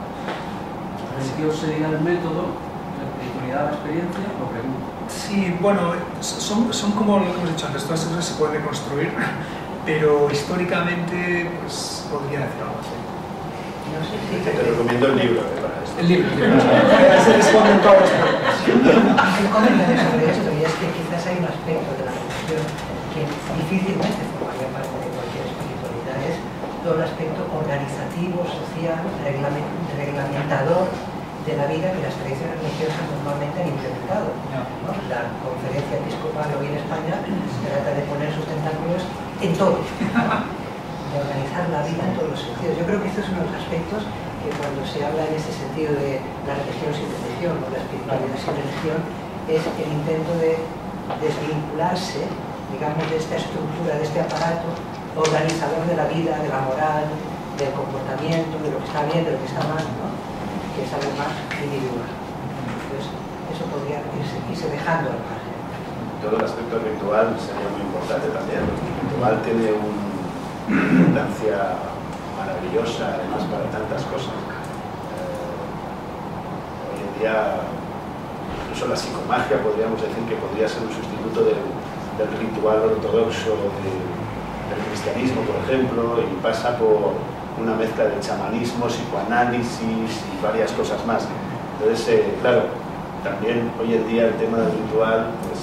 ¿La religión sería el método, la espiritualidad la experiencia? Lo pregunto. Sí, bueno, son como lo que hemos dicho antes, todas las cosas se pueden reconstruir, pero históricamente pues podría decir algo así. No sé si te recomiendo el libro para esto. El libro, se responden todas las preguntas. un comentario sobre esto, y es que quizás hay un aspecto de la religión que difícilmente formaría parte de cualquier espiritualidad, es todo el aspecto organizativo, social, reglamentador de la vida que las tradiciones religiosas normalmente han implementado, ¿no? La conferencia episcopal hoy en España trata de poner sus tentáculos en todo, de organizar la vida en todos los sentidos. Yo creo que este es uno de los aspectos que cuando se habla en ese sentido de la religión sin religión o la espiritualidad sin religión es el intento de desvincularse, digamos, de esta estructura, de este aparato organizador de la vida, de la moral, del comportamiento, de lo que está bien, de lo que está mal, ¿no? Que es algo más individual. Entonces, eso podría irse dejando al margen. Todo el aspecto ritual sería muy importante también. El ritual tiene una importancia maravillosa, además para tantas cosas. Hoy en día, incluso la psicomagia podríamos decir que podría ser un sustituto del ritual ortodoxo del cristianismo, por ejemplo, y pasa por una mezcla de chamanismo, psicoanálisis y varias cosas más. Entonces, claro, también hoy en día el tema del ritual, pues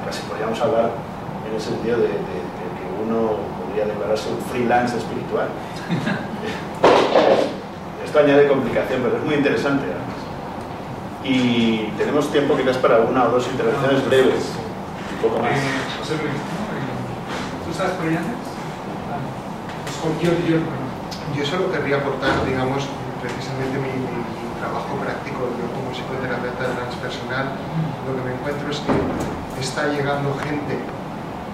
casi podríamos hablar en el sentido de que uno podría declararse un freelance espiritual. Esto añade complicación, pero es muy interesante además. Y tenemos tiempo quizás para una o dos intervenciones breves, un poco más. José Luis, ¿tú sabes experiencias? Yo solo querría aportar, digamos, precisamente mi trabajo práctico. Yo como psicoterapeuta transpersonal, lo que me encuentro es que está llegando gente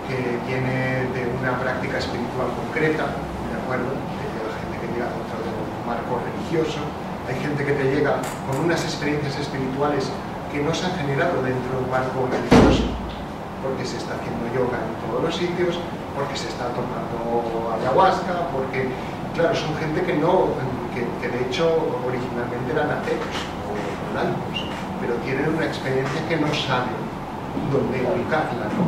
que viene de una práctica espiritual concreta, ¿de acuerdo? Hay gente que llega dentro de un marco religioso, hay gente que te llega con unas experiencias espirituales que no se han generado dentro de un marco religioso, porque se está haciendo yoga en todos los sitios, porque se está tomando ayahuasca, porque, claro, son gente que de hecho originalmente eran ateos o laicos, pero tienen una experiencia que no saben dónde ubicarla, ¿no?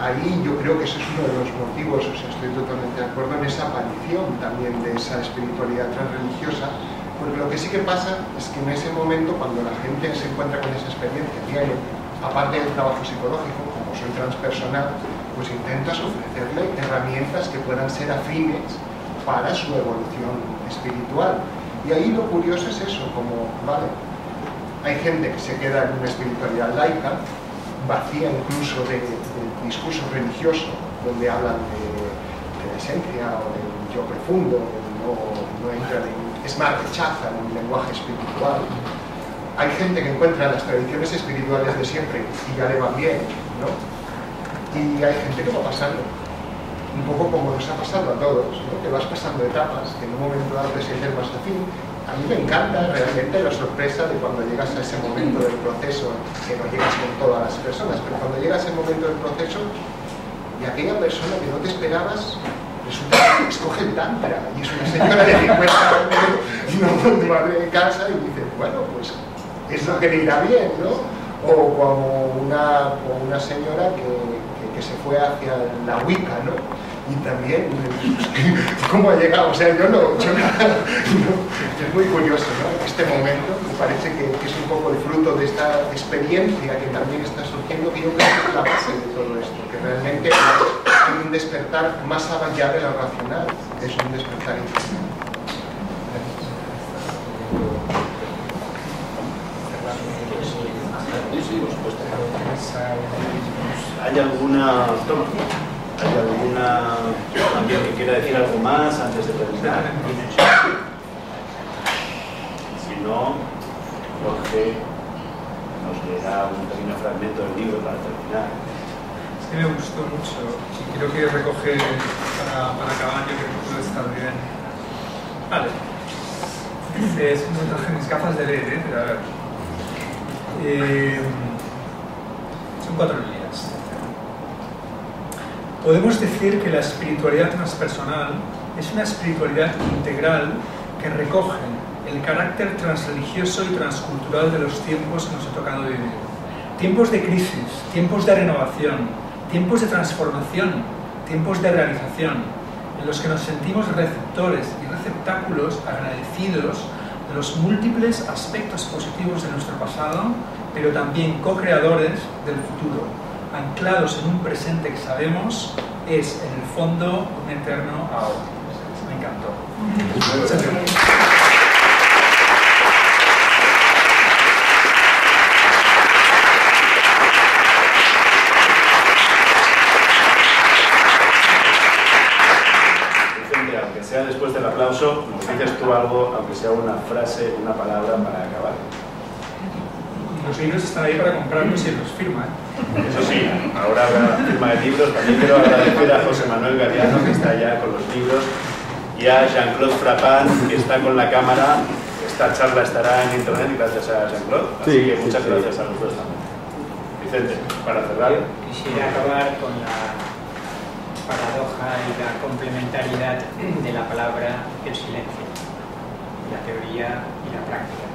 Ahí yo creo que ese es uno de los motivos, o sea, estoy totalmente de acuerdo en esa aparición también de esa espiritualidad transreligiosa, porque lo que sí que pasa es que en ese momento, cuando la gente se encuentra con esa experiencia, viene, aparte del trabajo psicológico, como soy transpersonal, pues intentas ofrecerle herramientas que puedan ser afines para su evolución espiritual. Y ahí lo curioso es eso, como, vale, hay gente que se queda en una espiritualidad laica, vacía incluso del discurso religioso, donde hablan de la esencia o del yo profundo, no entran en, es más, rechazan el lenguaje espiritual. Hay gente que encuentra las tradiciones espirituales de siempre y ya le van bien, ¿no? Y hay gente que va pasando, un poco como nos ha pasado a todos, ¿no? Que vas pasando etapas, que en un momento dado te sientes más afín. A mí me encanta realmente la sorpresa de cuando llegas a ese momento del proceso, que no llegas con todas las personas, pero cuando llegas a ese momento del proceso y aquella persona que no te esperabas resulta que escoge el tantra y es una señora de 50 años, no madre de casa, y dices, bueno, pues es lo que le irá bien, ¿no? O como una señora que se fue hacia la Wicca, ¿no? Y también, ¿cómo ha llegado? O sea, yo no, es muy curioso, ¿no? Este momento me parece que es un poco el fruto de esta experiencia que también está surgiendo, que yo creo que es la base de todo esto, que realmente hay un despertar más allá de lo racional, es un despertar interior. ¿Hay alguna alguien que quiera decir algo más antes de terminar? Si no, Jorge nos leerá un pequeño fragmento del libro para terminar. Es que me gustó mucho y creo que recoge para acabar, yo creo que puede estar bien. Vale. Dice, no traje mis gafas de leer, pero a ver. Son 4 líneas. Podemos decir que la espiritualidad transpersonal es una espiritualidad integral que recoge el carácter transreligioso y transcultural de los tiempos que nos ha tocado vivir. Tiempos de crisis, tiempos de renovación, tiempos de transformación, tiempos de realización, en los que nos sentimos receptores y receptáculos agradecidos de los múltiples aspectos positivos de nuestro pasado, pero también co-creadores del futuro, anclados en un presente que sabemos es, en el fondo, un eterno ahora. Me encantó. Muchas gracias. Vicente, aunque sea después del aplauso, nos dices tú algo, aunque sea una frase, una palabra para acabar. Los libros están ahí para comprarlos y los firma, Eso sí, ahora habrá la firma de libros. También quiero agradecer a José Manuel Gariano, que está allá con los libros, y a Jean-Claude Frappant, que está con la cámara. Esta charla estará en internet gracias a Jean-Claude, así que muchas gracias a los dos también. Vicente, para cerrar. Yo quisiera acabar con paradoja y la complementariedad de la palabra y el silencio, la teoría y la práctica.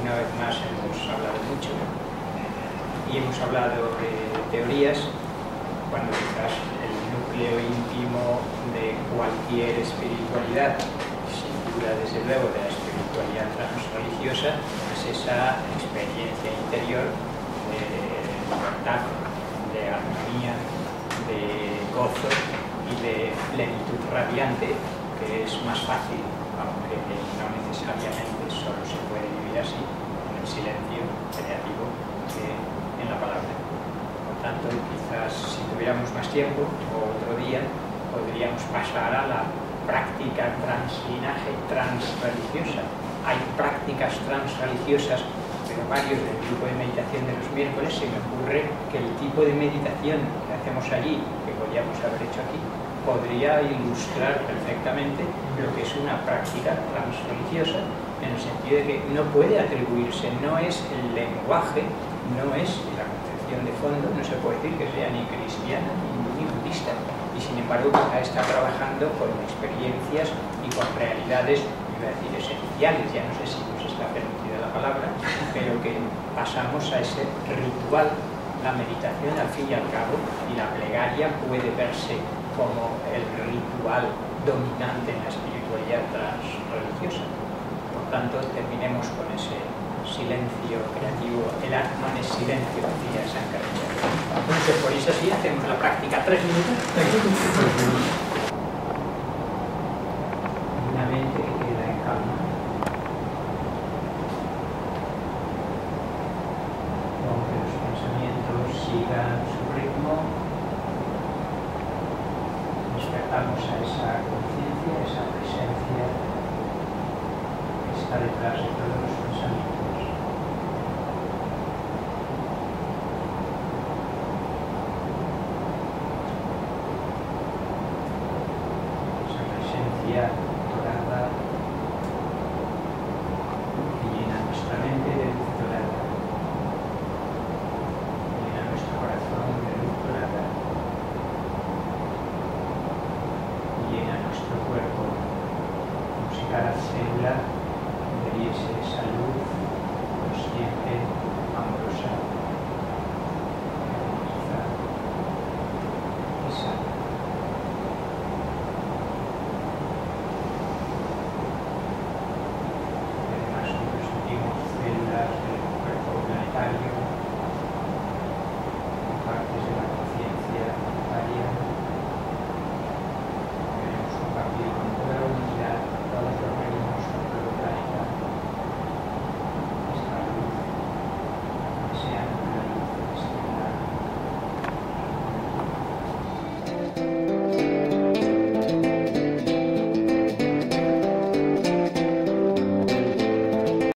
Una vez más hemos hablado mucho y hemos hablado de teorías cuando quizás el núcleo íntimo de cualquier espiritualidad, sin duda desde luego de la espiritualidad transreligiosa, es esa experiencia interior de libertad, de armonía, de gozo y de plenitud radiante, que es más fácil, aunque no necesariamente solo se puede vivir así, en el silencio creativo que en la palabra. Por tanto, quizás si tuviéramos más tiempo o otro día, podríamos pasar a la práctica translinaje, transreligiosa. Hay prácticas transreligiosas, pero varios del grupo de meditación de los miércoles se me ocurre que el tipo de meditación que hacemos allí, que podríamos haber hecho aquí, podría ilustrar perfectamente lo que es una práctica transreligiosa, en el sentido de que no puede atribuirse, no es el lenguaje, no es la concepción de fondo, no se puede decir que sea ni cristiana, ni hindú, ni budista, y sin embargo quizá está trabajando con experiencias y con realidades, iba a decir esenciales, ya no sé si nos está permitida la palabra, pero que pasamos a ese ritual. La meditación, al fin y al cabo, y la plegaria puede verse como el ritual dominante en la espiritualidad transreligiosa. Por tanto, terminemos con ese silencio creativo. El Atman es silencio, decía San Carlos. Entonces, por eso sí, hacemos la práctica 3 minutos. Una mente que queda en calma. Aunque los pensamientos sigan su ritmo, despertamos a esa conciencia, a esa presencia que está detrás de todos los pensamientos. Esa presencia dorada que llena nuestra mente de luz dorada, llena nuestro corazón de luz dorada, llena nuestro cuerpo, como si cada célula